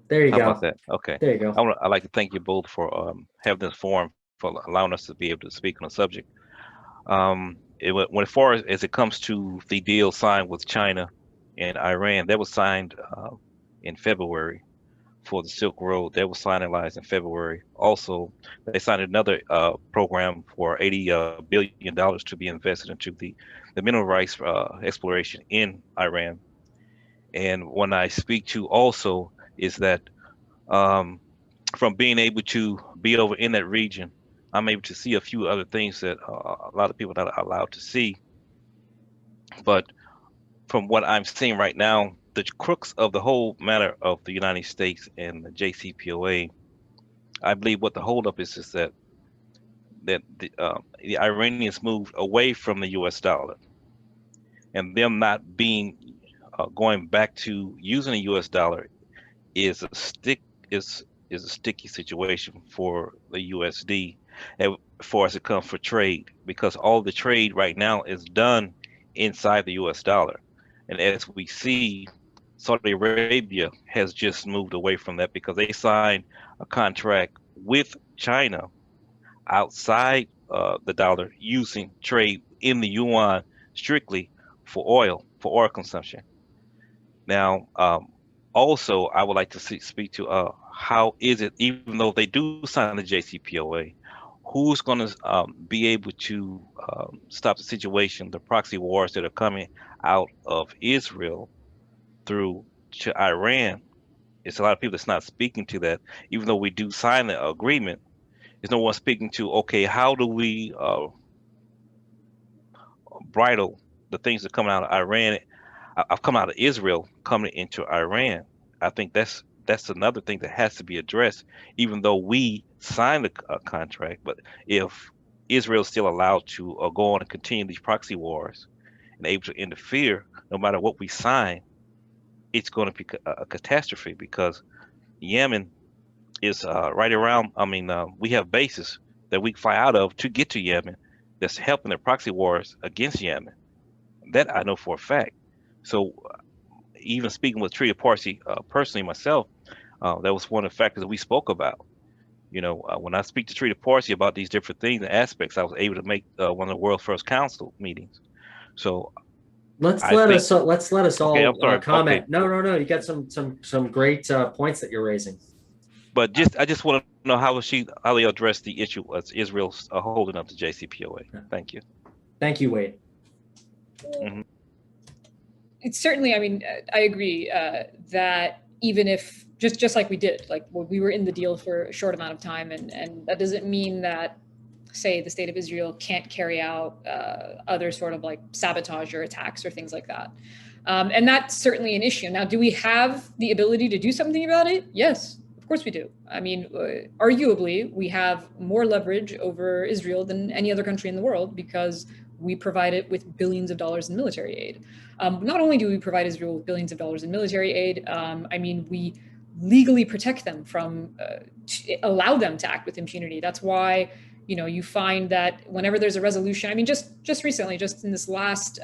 There you How go. about that? Okay. There you go. I'd like to thank you both for having this forum, for allowing us to be able to speak on the subject. When far as it comes to the deal signed with China and Iran, that was signed in February for the Silk Road. That was finalized in February. Also, they signed another program for $80 billion to be invested into the mineral rights exploration in Iran. And when I speak to also is that from being able to be over in that region, I'm able to see a few other things that a lot of people are not allowed to see. But from what I'm seeing right now, the crux of the whole matter of the United States and the JCPOA, I believe what the holdup is that the Iranians moved away from the U.S. dollar, and them not being going back to using the U.S. dollar is a sticky situation for the USD as far as it comes for trade, because all the trade right now is done inside the US dollar. And as we see, Saudi Arabia has just moved away from that because they signed a contract with China outside the dollar, using trade in the yuan strictly for oil consumption. Now, also, I would like to speak to how is it, even though they do sign the JCPOA, who's going to be able to stop the situation, the proxy wars that are coming out of Israel through to Iran? It's a lot of people that's not speaking to that, even though we do sign the agreement. There's no one speaking to, okay, how do we bridle the things that come out of Iran? I've come out of Israel coming into Iran. I think that's another thing that has to be addressed, even though we signed a contract. But if Israel is still allowed to go on and continue these proxy wars and able to interfere, no matter what we sign, it's going to be a catastrophe, because Yemen is right around. I mean, we have bases that we fly out of to get to Yemen that's helping their proxy wars against Yemen. That I know for a fact. So even speaking with Treaty Parsi personally myself, that was one of the factors that we spoke about. When I speak to Treaty Parsi about these different things and aspects, I was able to make one of the world's first council meetings. So let's let us all okay, I'm sorry. comment. Okay. No. You got some great points that you're raising. But I just want to know how they address the issue of Israel's holding up to JCPOA. Thank you. Thank you, Wade. Mm-hmm. It's certainly, I mean, I agree that even if just like we did, like we were in the deal for a short amount of time, and that doesn't mean that, say, the state of Israel can't carry out other sort of like sabotage or attacks or things like that. And that's certainly an issue. Now, do we have the ability to do something about it? Yes, of course we do. I mean, arguably, we have more leverage over Israel than any other country in the world because we provide it with billions of dollars in military aid. Not only do we provide Israel with billions of dollars in military aid, I mean, we legally protect them from, allow them to act with impunity. That's why, you find that whenever there's a resolution, I mean, just recently, just in this last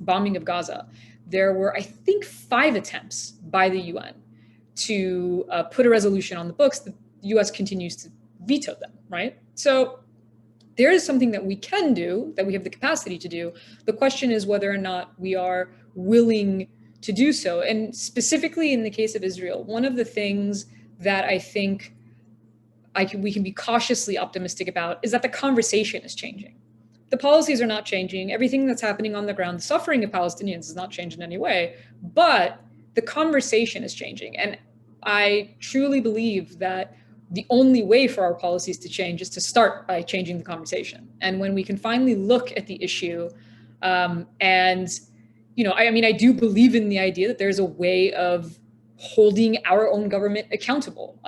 bombing of Gaza, there were, I think, 5 attempts by the UN to put a resolution on the books. The US continues to veto them, right? So there is something that we can do, that we have the capacity to do. The question is whether or not we are willing to do so. And specifically in the case of Israel, one of the things that I think we can be cautiously optimistic about is that the conversation is changing. The policies are not changing. Everything that's happening on the ground, the suffering of Palestinians has not changed in any way, but the conversation is changing. And I truly believe that the only way for our policies to change is to start by changing the conversation. And when we can finally look at the issue, I do believe in the idea that there's a way of holding our own government accountable.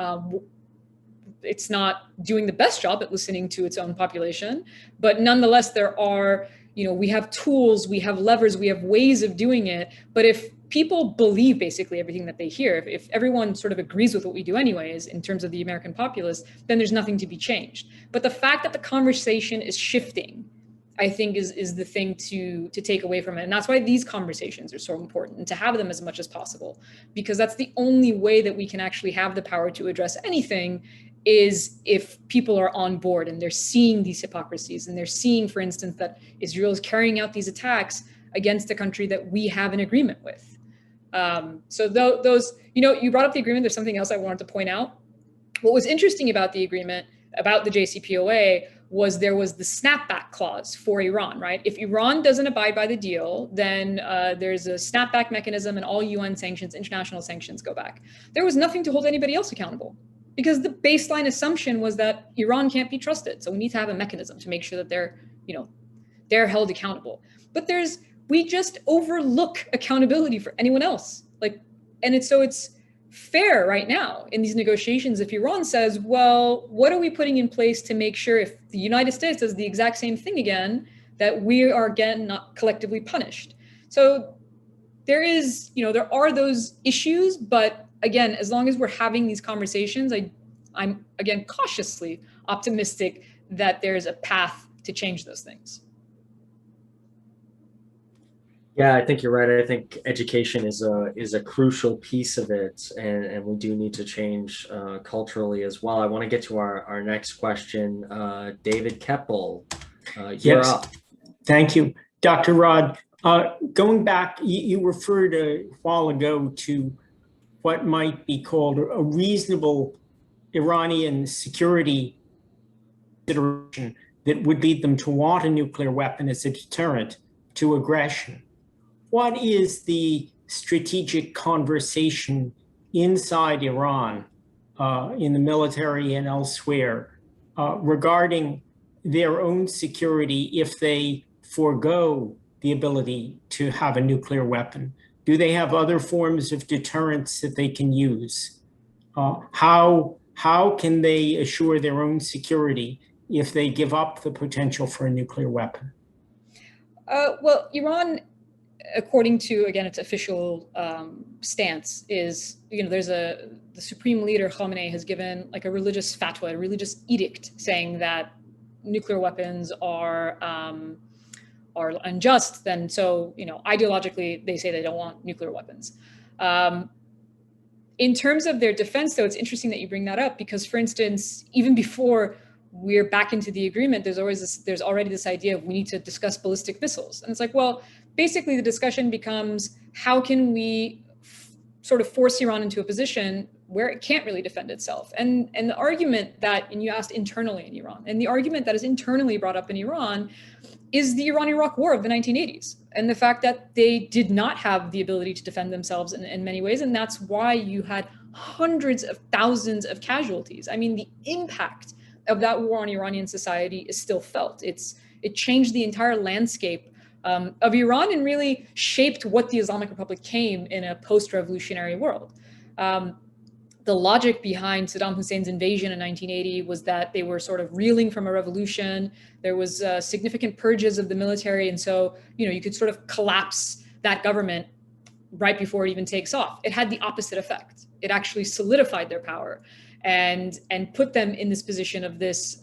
It's not doing the best job at listening to its own population, but nonetheless, there are, we have tools, we have levers, we have ways of doing it. But if people believe basically everything that they hear, if everyone sort of agrees with what we do anyways, in terms of the American populace, then there's nothing to be changed. But the fact that the conversation is shifting, I think is the thing to take away from it. And that's why these conversations are so important, and to have them as much as possible, because that's the only way that we can actually have the power to address anything, is if people are on board and they're seeing these hypocrisies, and they're seeing, for instance, that Israel is carrying out these attacks against a country that we have an agreement with. So those, you brought up the agreement. There's something else I wanted to point out. What was interesting about the agreement, about the JCPOA, was there was the snapback clause for Iran, right? If Iran doesn't abide by the deal, then there's a snapback mechanism, and all UN sanctions, international sanctions, go back. There was nothing to hold anybody else accountable, because the baseline assumption was that Iran can't be trusted. So we need to have a mechanism to make sure that they're held accountable. But we just overlook accountability for anyone else. It's fair right now in these negotiations if Iran says, well, what are we putting in place to make sure if the United States does the exact same thing again, that we are again not collectively punished? So there are those issues, but again, as long as we're having these conversations, I'm again cautiously optimistic that there's a path to change those things. Yeah, I think you're right. I think education is a crucial piece of it, and we do need to change culturally as well. I want to get to our next question. David Keppel, you're up. Thank you, Dr. Rad. Going back, you referred a while ago to what might be called a reasonable Iranian security consideration that would lead them to want a nuclear weapon as a deterrent to aggression. What is the strategic conversation inside Iran, in the military and elsewhere, regarding their own security if they forego the ability to have a nuclear weapon? Do they have other forms of deterrence that they can use? How can they assure their own security if they give up the potential for a nuclear weapon? Well, Iran, according to, again, its official stance, is, the supreme leader Khamenei has given like a religious fatwa, a religious edict, saying that nuclear weapons are unjust, then so, ideologically, they say they don't want nuclear weapons. In terms of their defense, though, it's interesting that you bring that up because, for instance, even before we're back into the agreement, there's already this idea of we need to discuss ballistic missiles. And it's like, well, basically the discussion becomes how can we sort of force Iran into a position where it can't really defend itself. And the argument that, and you asked internally in Iran, and the argument that is internally brought up in Iran is the Iran-Iraq War of the 1980s and the fact that they did not have the ability to defend themselves in many ways. And that's why you had hundreds of thousands of casualties. I mean, the impact of that war on Iranian society is still felt. It changed the entire landscape of Iran and really shaped what the Islamic Republic became in a post-revolutionary world. The logic behind Saddam Hussein's invasion in 1980 was that they were sort of reeling from a revolution. There was significant purges of the military. And so, you could sort of collapse that government right before it even takes off. It had the opposite effect. It actually solidified their power and put them in this position of this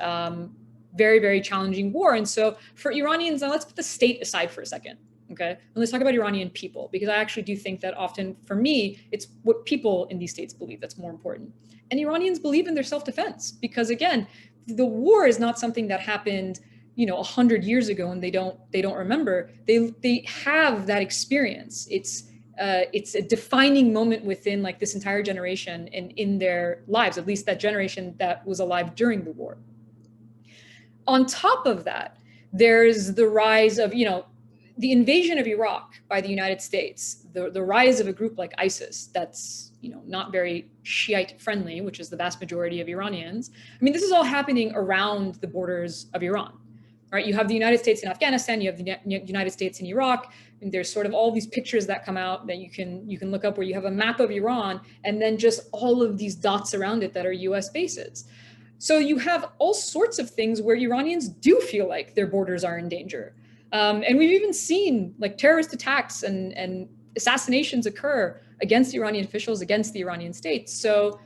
very, very challenging war. And so for Iranians, now let's put the state aside for a second. Okay, and let's talk about Iranian people, because I actually do think that often, for me, it's what people in these states believe that's more important. And Iranians believe in their self-defense, because again, the war is not something that happened, 100 years ago and they don't remember. They have that experience. It's a defining moment within like this entire generation and in their lives, at least that generation that was alive during the war. On top of that, there's the rise of, the invasion of Iraq by the United States, the rise of a group like ISIS that's, not very Shiite friendly, which is the vast majority of Iranians. I mean, this is all happening around the borders of Iran, right? You have the United States in Afghanistan, you have the United States in Iraq, and there's sort of all these pictures that come out that you can look up where you have a map of Iran and then just all of these dots around it that are US bases. So you have all sorts of things where Iranians do feel like their borders are in danger. And we've even seen like terrorist attacks and assassinations occur against Iranian officials, against the Iranian state. So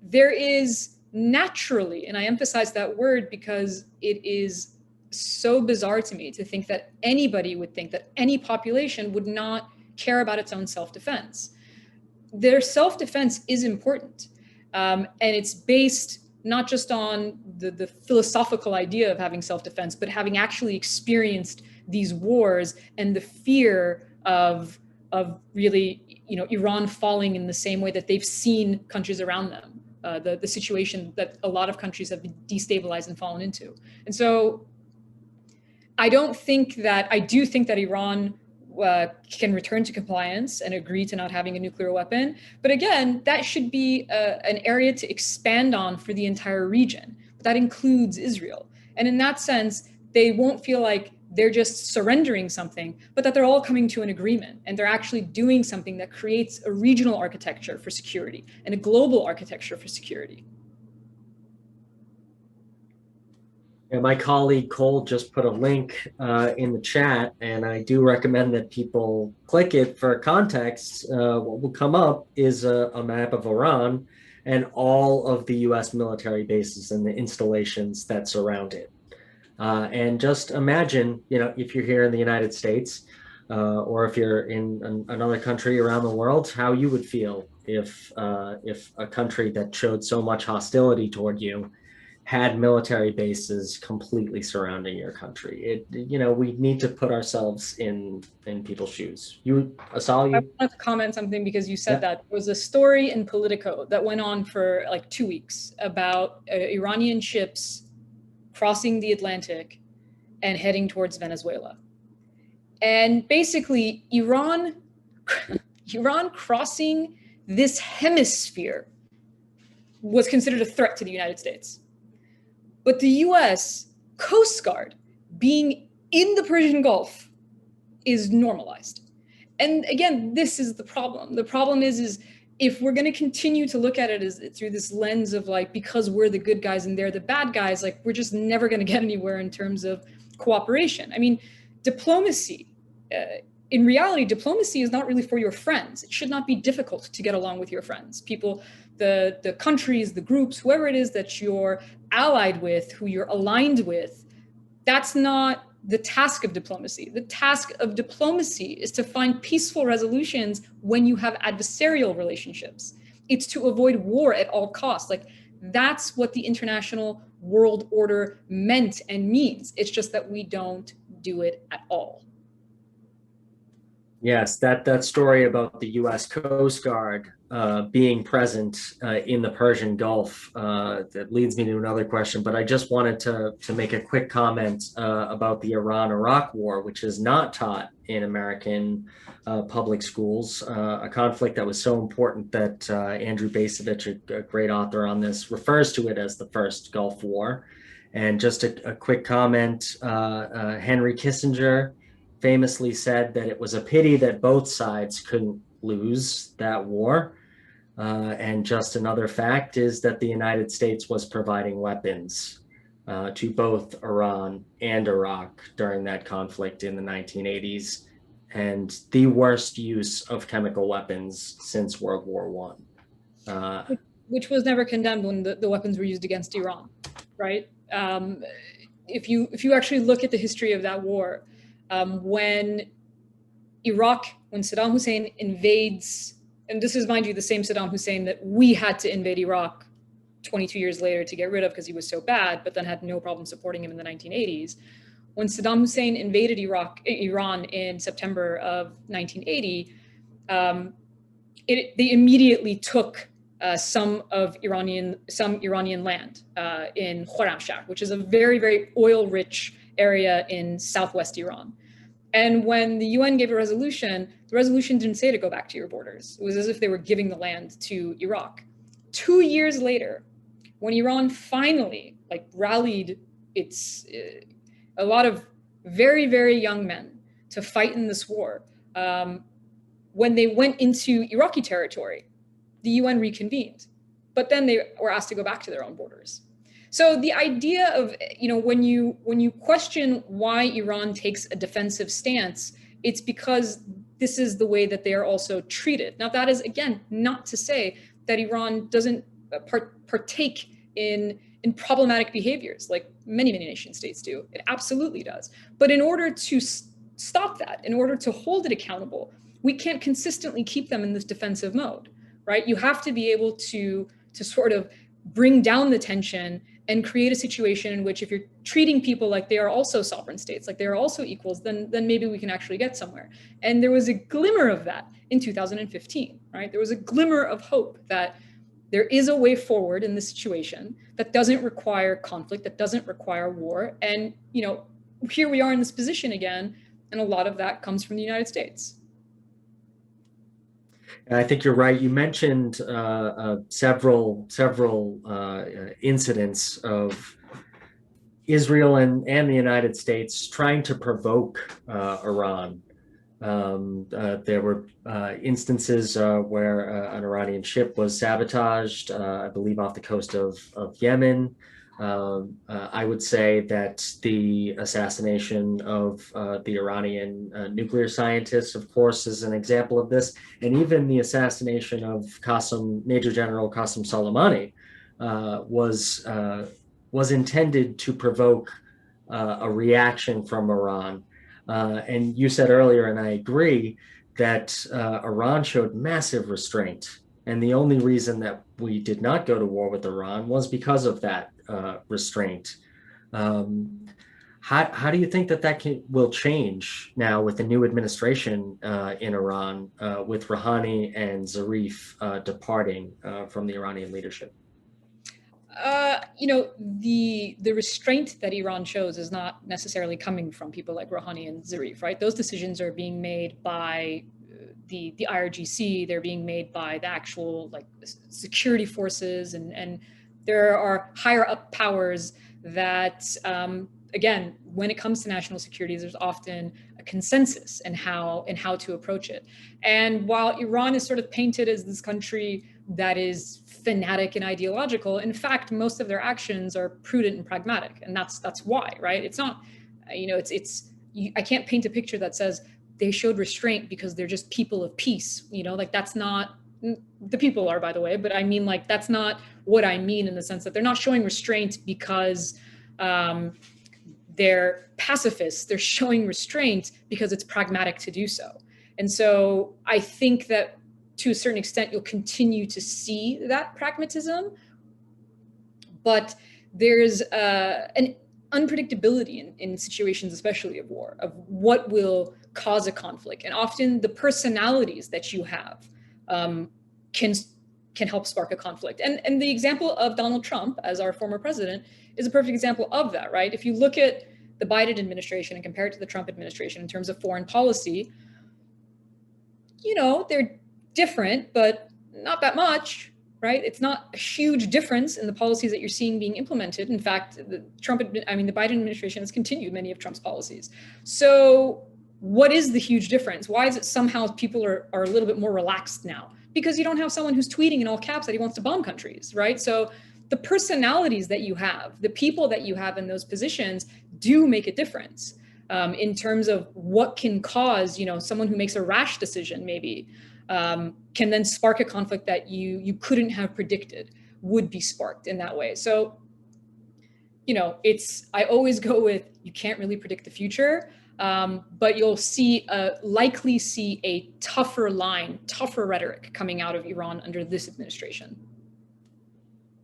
there is naturally, and I emphasize that word because it is so bizarre to me to think that anybody would think that any population would not care about its own self-defense. Their self-defense is important. And it's based not just on the philosophical idea of having self-defense, but having actually experienced these wars and the fear of really, Iran falling in the same way that they've seen countries around them, the situation that a lot of countries have been destabilized and fallen into. And so I do think that Iran can return to compliance and agree to not having a nuclear weapon. But again, that should be an area to expand on for the entire region. That includes Israel. And in that sense, they won't feel like they're just surrendering something, but that they're all coming to an agreement and they're actually doing something that creates a regional architecture for security and a global architecture for security. And my colleague Cole just put a link in the chat, and I do recommend that people click it for context. What will come up is a map of Iran and all of the US military bases and the installations that surround it. And just imagine, if you're here in the United States or if you're in another country around the world, how you would feel if a country that showed so much hostility toward you had military bases completely surrounding your country. We need to put ourselves in people's shoes. Assal, I want to comment something because you said that there was a story in Politico that went on for like 2 weeks about Iranian ships crossing the Atlantic and heading towards Venezuela. And basically Iran crossing this hemisphere was considered a threat to the United States. But the US Coast Guard being in the Persian Gulf is normalized. And again, this is the problem. The problem is if we're going to continue to look at it as through this lens of like, because we're the good guys and they're the bad guys, like we're just never going to get anywhere in terms of cooperation. I mean, diplomacy, in reality, diplomacy is not really for your friends. It should not be difficult to get along with your friends. the countries, the groups, whoever it is that you're allied with, who you're aligned with, that's not the task of diplomacy. The task of diplomacy is to find peaceful resolutions when you have adversarial relationships. It's to avoid war at all costs. Like, that's what the international world order meant and means. It's just that we don't do it at all. Yes, that story about the U.S. Coast Guard being present in the Persian Gulf, that leads me to another question. But I just wanted to make a quick comment about the Iran-Iraq War, which is not taught in American public schools. A conflict that was so important that Andrew Bacevich, a great author on this, refers to it as the first Gulf War. And just a quick comment: Henry Kissinger famously said that it was a pity that both sides couldn't lose that war. And just another fact is that the United States was providing weapons to both Iran and Iraq during that conflict in the 1980s, and the worst use of chemical weapons since World War I. Which was never condemned when the weapons were used against Iran, right? If you actually look at the history of that war, when Saddam Hussein invades, and this is, mind you, the same Saddam Hussein that we had to invade Iraq 22 years later to get rid of because he was so bad, but then had no problem supporting him in the 1980s. When Saddam Hussein invaded Iran in September of 1980, they immediately took some Iranian land in Khorramshahr, which is a very, very oil-rich area in southwest Iran. And when the UN gave a resolution, the resolution didn't say to go back to your borders. It was as if they were giving the land to Iraq. 2 years later, when Iran finally rallied a lot of very, very young men to fight in this war, when they went into Iraqi territory, the UN reconvened, but then they were asked to go back to their own borders. So the idea of, when you question why Iran takes a defensive stance, it's because this is the way that they are also treated. Now, that is, again, not to say that Iran doesn't partake in problematic behaviors like many, many nation states do. It absolutely does. But in order to stop that, in order to hold it accountable, we can't consistently keep them in this defensive mode, right? You have to be able to sort of bring down the tension and create a situation in which, if you're treating people like they are also sovereign states, like they are also equals, then maybe we can actually get somewhere. And there was a glimmer of that in 2015, right? There was a glimmer of hope that there is a way forward in this situation that doesn't require conflict, that doesn't require war. And, here we are in this position again, and a lot of that comes from the United States. I think you're right. You mentioned several incidents of Israel and the United States trying to provoke Iran. There were instances where an Iranian ship was sabotaged, I believe off the coast of Yemen. I would say that the assassination of the Iranian nuclear scientist, of course, is an example of this. And even the assassination of Major General Qasem Soleimani was intended to provoke a reaction from Iran. And you said earlier, and I agree, that Iran showed massive restraint. And the only reason that we did not go to war with Iran was because of that restraint. How do you think that will change now with the new administration in Iran, with Rouhani and Zarif departing from the Iranian leadership? The restraint that Iran shows is not necessarily coming from people like Rouhani and Zarif, right? Those decisions are being made by the IRGC. They're being made by the actual security forces, and there are higher up powers that, again, when it comes to national security, there's often a consensus in how to approach it. And while Iran is sort of painted as this country that is fanatic and ideological, in fact, most of their actions are prudent and pragmatic, and that's why, right? It's not, I can't paint a picture that says they showed restraint because they're just people of peace. That's not The people are, by the way, but I mean, like, that's not what I mean in the sense that they're not showing restraint because they're pacifists. They're showing restraint because it's pragmatic to do so. And so I think that to a certain extent, you'll continue to see that pragmatism, but there's an unpredictability in situations, especially of war, of what will cause a conflict. And often the personalities that you have can help spark a conflict. And the example of Donald Trump as our former president is a perfect example of that, right? If you look at the Biden administration and compare it to the Trump administration in terms of foreign policy, you know, they're different, but not that much, right? It's not a huge difference in the policies that you're seeing being implemented. In fact, the Biden administration has continued many of Trump's policies. So what is the huge difference? Why is it somehow people are a little bit more relaxed now? Because you don't have someone who's tweeting in all caps that he wants to bomb countries, right? So the personalities that you have, the people that you have in those positions do make a difference in terms of what can cause, you know, someone who makes a rash decision maybe can then spark a conflict that you couldn't have predicted would be sparked in that way. So, you know, I always go with, you can't really predict the future, but you'll likely see a tougher line, tougher rhetoric coming out of Iran under this administration.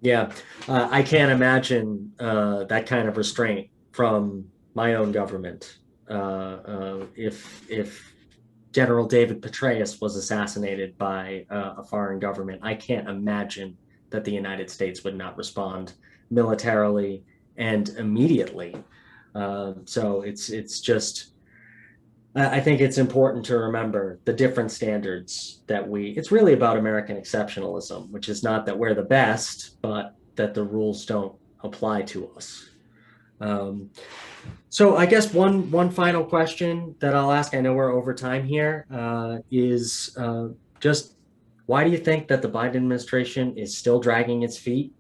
Yeah, I can't imagine that kind of restraint from my own government. If General David Petraeus was assassinated by a foreign government, I can't imagine that the United States would not respond militarily and immediately. So it's just, I think it's important to remember the different standards that it's really about American exceptionalism, which is not that we're the best, but that the rules don't apply to us. So I guess one final question that I'll ask, I know we're over time here, is just why do you think that the Biden administration is still dragging its feet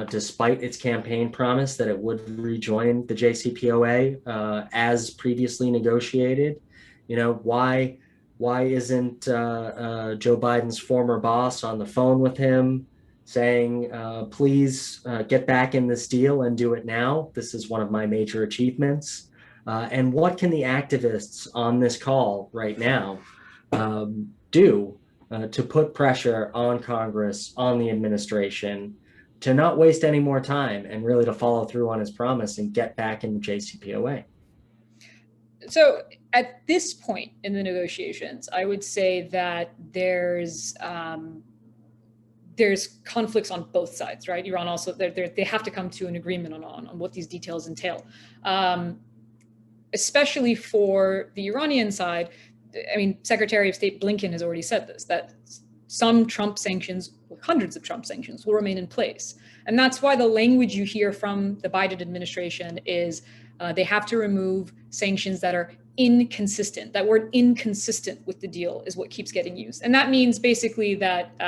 despite its campaign promise that it would rejoin the JCPOA as previously negotiated? You know, why isn't Joe Biden's former boss on the phone with him saying, please get back in this deal and do it now? This is one of my major achievements. And what can the activists on this call right now do to put pressure on Congress, on the administration, to not waste any more time and really to follow through on his promise and get back in the JCPOA? So at this point in the negotiations, I would say that there's conflicts on both sides, right? Iran also, they have to come to an agreement on what these details entail. Especially for the Iranian side, I mean, Secretary of State Blinken has already said this, that some Trump sanctions, hundreds of Trump sanctions, will remain in place. And that's why the language you hear from the Biden administration is they have to remove sanctions that are inconsistent. That word inconsistent with the deal is what keeps getting used. And that means basically that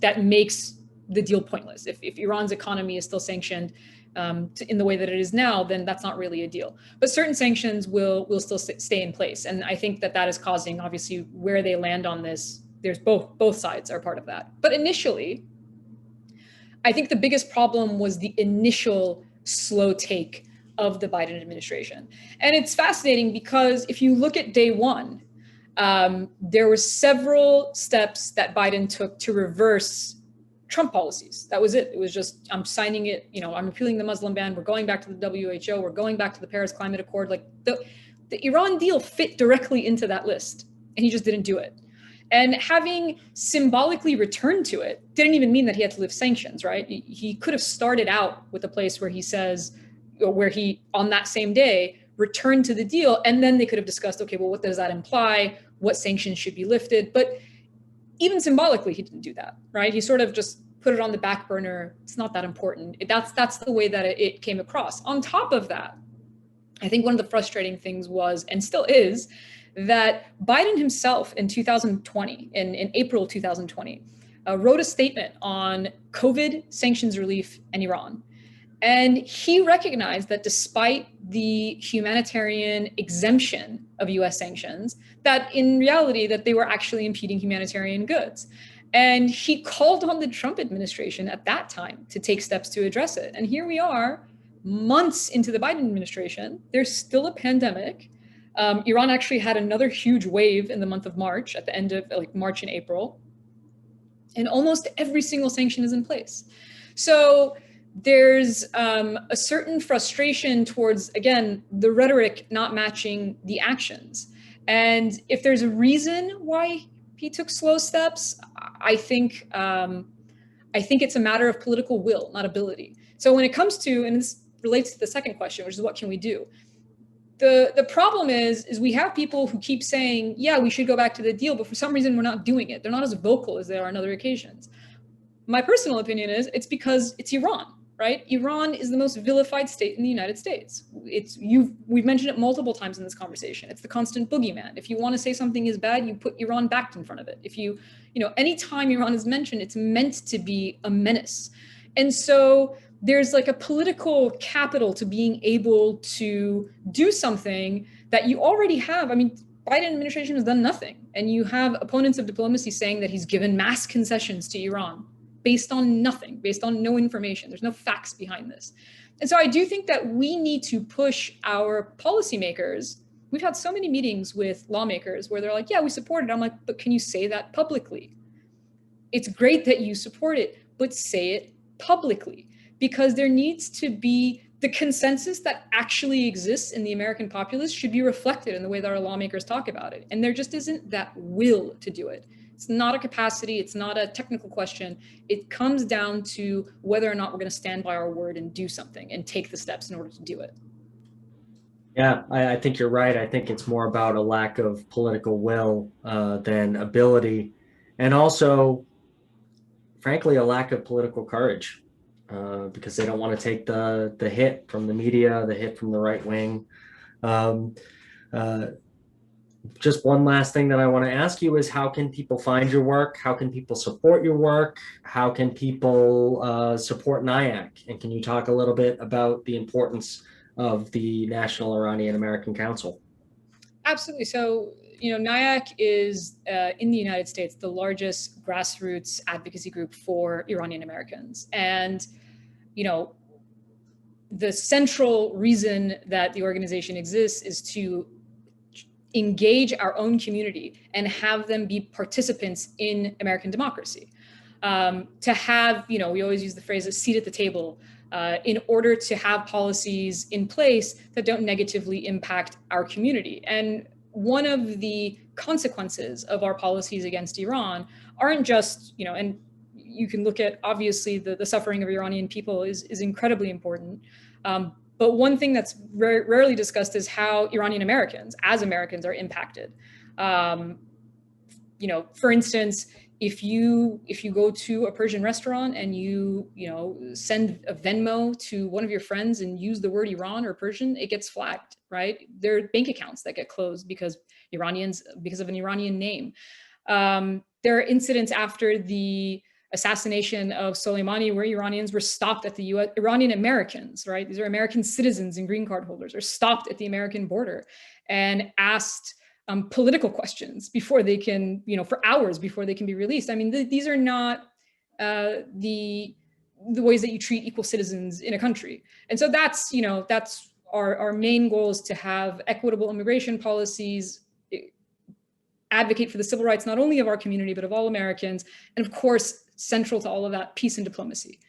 that makes the deal pointless. If Iran's economy is still sanctioned in the way that it is now, then that's not really a deal. But certain sanctions will still stay in place. And I think that is causing, obviously, where they land on this, there's both sides are part of that. But initially, I think the biggest problem was the initial slow take of the Biden administration. And it's fascinating because if you look at day one, there were several steps that Biden took to reverse Trump policies. That was it. It was just, I'm signing it, you know, I'm repealing the Muslim ban, we're going back to the WHO, we're going back to the Paris Climate Accord. Like the Iran deal fit directly into that list, and he just didn't do it. And having symbolically returned to it didn't even mean that he had to lift sanctions, right? He could have started out with a place where he says, or where he, on that same day, returned to the deal, and then they could have discussed, okay, well, what does that imply? What sanctions should be lifted? But even symbolically, he didn't do that, right? He sort of just put it on the back burner. It's not that important. That's the way that it came across. On top of that, I think one of the frustrating things was, and still is, that Biden himself in 2020, in April 2020, wrote a statement on COVID sanctions relief and Iran. And he recognized that despite the humanitarian exemption of US sanctions, that in reality, that they were actually impeding humanitarian goods. And he called on the Trump administration at that time to take steps to address it. And here we are, months into the Biden administration, there's still a pandemic. Iran actually had another huge wave in the month of March, at the end of like March and April. And almost every single sanction is in place. So there's a certain frustration towards, again, the rhetoric not matching the actions. And if there's a reason why he took slow steps, I think it's a matter of political will, not ability. So when it comes to, and this relates to the second question, which is what can we do? The problem is we have people who keep saying, yeah, we should go back to the deal, but for some reason we're not doing it. They're not as vocal as they are on other occasions. My personal opinion is it's because it's Iran, right? Iran is the most vilified state in the United States. We've mentioned it multiple times in this conversation. It's the constant boogeyman. If you want to say something is bad, you put Iran back in front of it. If anytime Iran is mentioned, it's meant to be a menace. And so there's like a political capital to being able to do something that you already have. I mean, Biden administration has done nothing. And you have opponents of diplomacy saying that he's given mass concessions to Iran based on nothing, based on no information. There's no facts behind this. And so I do think that we need to push our policymakers. We've had so many meetings with lawmakers where they're like, yeah, we support it. I'm like, but can you say that publicly? It's great that you support it, but say it publicly. Because there needs to be the consensus that actually exists in the American populace should be reflected in the way that our lawmakers talk about it. And there just isn't that will to do it. It's not a capacity. It's not a technical question. It comes down to whether or not we're going to stand by our word and do something and take the steps in order to do it. Yeah, I think you're right. I think it's more about a lack of political will than ability. And also, frankly, a lack of political courage. Because they don't want to take the hit from the media, the hit from the right wing. Just one last thing that I want to ask you is, how can people find your work? How can people support your work? How can people support NIAC? And can you talk a little bit about the importance of the National Iranian American Council? Absolutely. So, NIAC is, in the United States, the largest grassroots advocacy group for Iranian Americans. And, the central reason that the organization exists is to engage our own community and have them be participants in American democracy. To have, we always use the phrase, a seat at the table, in order to have policies in place that don't negatively impact our community. And one of the consequences of our policies against Iran aren't just, and you can look at, obviously, the suffering of Iranian people is incredibly important. But one thing that's rarely discussed is how Iranian Americans, as Americans, are impacted. For instance, if you go to a Persian restaurant and you send a Venmo to one of your friends and use the word Iran or Persian, it gets flagged, right? There are bank accounts that get closed because of an Iranian name. There are incidents after the assassination of Soleimani where Iranians were stopped at the U.S. Iranian Americans, right? These are American citizens and green card holders, are stopped at the American border and asked political questions before they can, for hours before they can be released. I mean, these are not the ways that you treat equal citizens in a country. And so that's our main goal, is to have equitable immigration policies, advocate for the civil rights, not only of our community, but of all Americans. And of course, central to all of that, peace and diplomacy,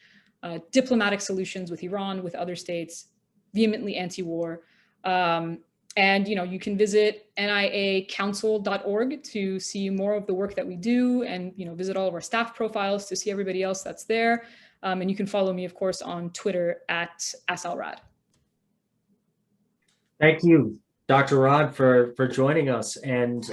diplomatic solutions with Iran, with other states, vehemently anti-war. And you can visit niacouncil.org to see more of the work that we do, and visit all of our staff profiles to see everybody else that's there. And you can follow me, of course, on Twitter at Assal Rad. Thank you, Dr. Rad, for joining us. And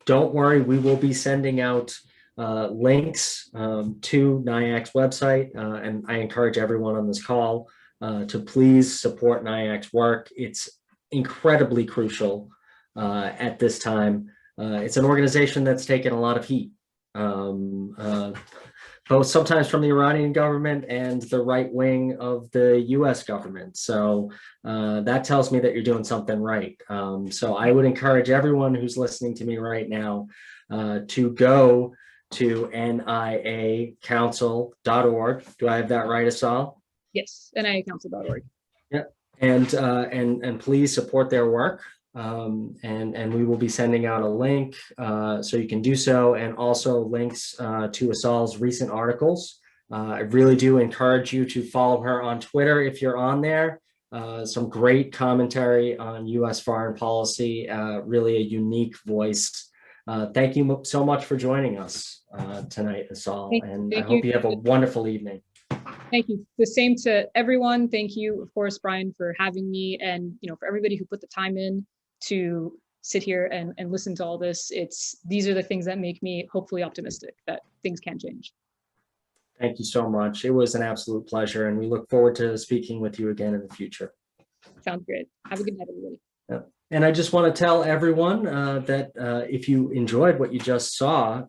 don't worry, we will be sending out links to NIAC's website. And I encourage everyone on this call to please support NIAC's work. It's incredibly crucial at this time. It's an organization that's taken a lot of heat, both sometimes from the Iranian government and the right wing of the US government. So that tells me that you're doing something right. So I would encourage everyone who's listening to me right now to go to niacouncil.org. Do I have that right, Assal? Yes, niacouncil.org. And please support their work. And we will be sending out a link so you can do so, and also links to Assal's recent articles. I really do encourage you to follow her on Twitter if you're on there. Some great commentary on U.S. foreign policy, really a unique voice. Thank you so much for joining us tonight, Assal, and I hope you have a wonderful evening. Thank you. The same to everyone. Thank you, of course, Brian, for having me, and for everybody who put the time in to sit here and listen to all this. These are the things that make me hopefully optimistic that things can change. Thank you so much. It was an absolute pleasure, and we look forward to speaking with you again in the future. Sounds great. Have a good night, everybody. Yep. And I just want to tell everyone that if you enjoyed what you just saw,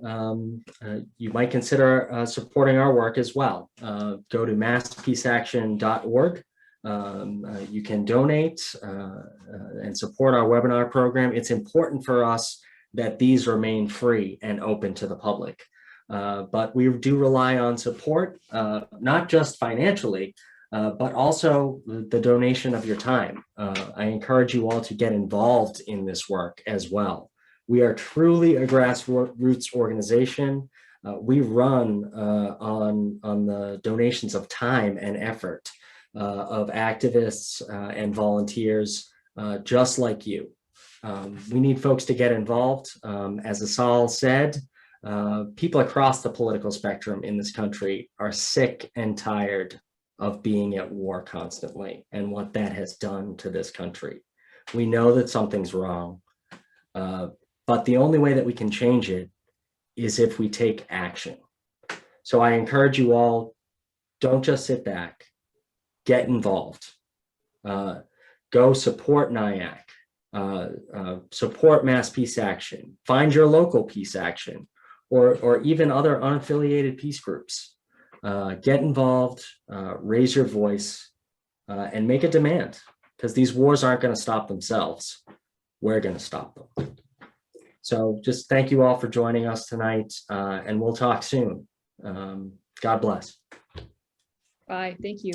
you might consider supporting our work as well. Go to masspeaceaction.org. You can donate and support our webinar program. It's important for us that these remain free and open to the public. But we do rely on support, not just financially, but also the donation of your time. I encourage you all to get involved in this work as well. We are truly a grassroots organization. We run on the donations of time and effort of activists and volunteers just like you. We need folks to get involved. As Assal said, people across the political spectrum in this country are sick and tired of being at war constantly and what that has done to this country. We know that something's wrong, but the only way that we can change it is if we take action. So I encourage you all, don't just sit back, get involved. Go support NIAC, support Mass Peace Action, find your local peace action, or even other unaffiliated peace groups. Get involved, raise your voice, and make a demand, because these wars aren't going to stop themselves. We're going to stop them. So just thank you all for joining us tonight, and we'll talk soon. God bless. Bye. Thank you.